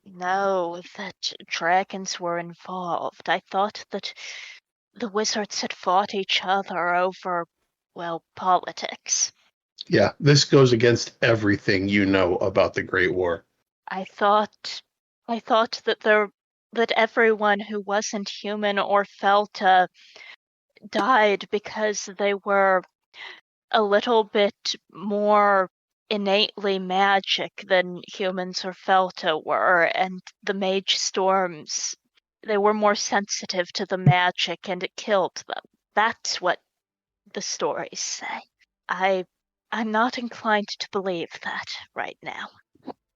know that dragons were involved. I thought that the wizards had fought each other over, well, politics. Yeah, this goes against everything you know about the Great War. I thought that everyone who wasn't human or Felta died because they were a little bit more innately magic than humans or Felta were, and the mage storms, they were more sensitive to the magic and it killed them. That's what the stories say. I'm not inclined to believe that right now.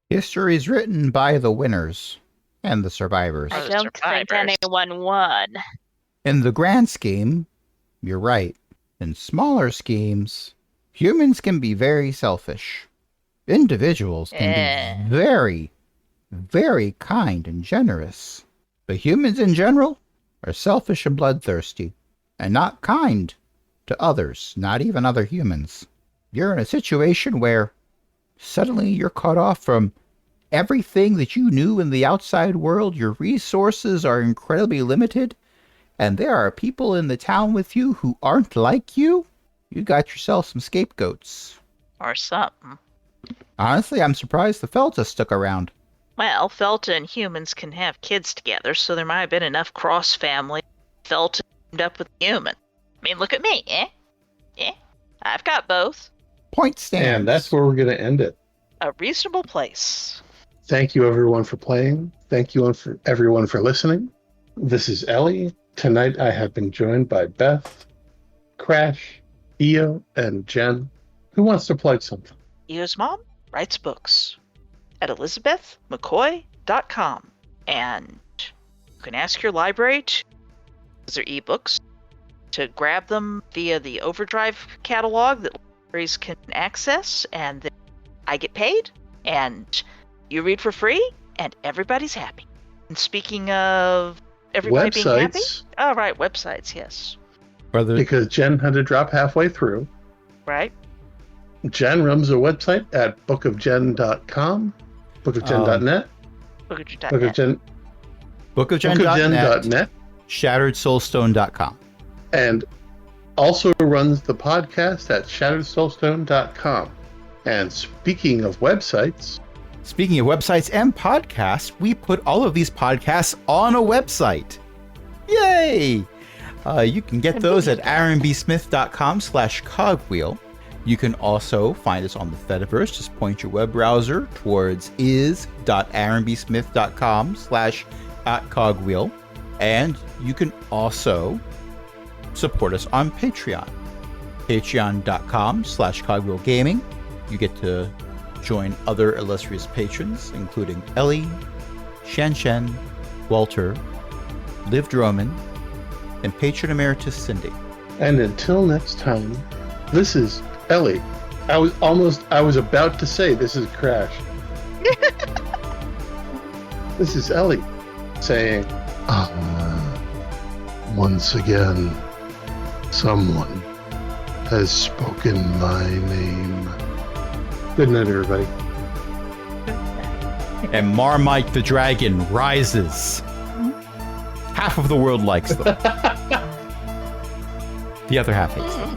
History is written by the winners and the survivors. Oh, I don't think survivors. anyone won. In the grand scheme, you're right. In smaller schemes, humans can be very selfish. Individuals can be very, very kind and generous. But humans in general are selfish and bloodthirsty, and not kind to others, not even other humans. You're in a situation where suddenly you're cut off from everything that you knew in the outside world. Your resources are incredibly limited, and there are people in the town with you who aren't like you. You got yourself some scapegoats. Or something. Honestly, I'm surprised the Felta stuck around. Well, Felta and humans can have kids together, so there might have been enough cross-family. Felta teamed up with human. I mean, look at me, I've got both. Point stands. And that's where we're going to end it. A reasonable place. Thank you, everyone, for playing. Thank you, everyone, for listening. This is Ellie. Tonight, I have been joined by Beth, Crash, Io, and Jen. Who wants to plug something? Io's mom writes books at elizabethmccoy.com. And you can ask your library to use their ebooks to grab them via the Overdrive catalog that libraries can access, and then I get paid, and you read for free, and everybody's happy. And speaking of everybody being happy, oh, right, websites, yes. Because Jen had to drop halfway through. Right. Jen runs a website at bookofjen.com, bookofjen.net, bookofjen.net, shatteredsoulstone.com. And also runs the podcast at shatteredsoulstone.com. And speaking of websites and podcasts, we put all of these podcasts on a website. Yay! You can get those at aaronbsmith.com/cogwheel. You can also find us on the Fediverse. Just point your web browser towards is.aaronbsmith.com/@cogwheel. And you can also support us on Patreon. Patreon.com/cogwheelgaming. You get to join other illustrious patrons, including Ellie, Shen, Walter, Liv Droman, and patron emeritus Cindy. And until next time, this is Ellie. I was about to say this is Crash. This is Ellie saying, once again, someone has spoken my name. Good night, everybody. And Marmite the Dragon rises. Half of the world likes them. The other half hates them.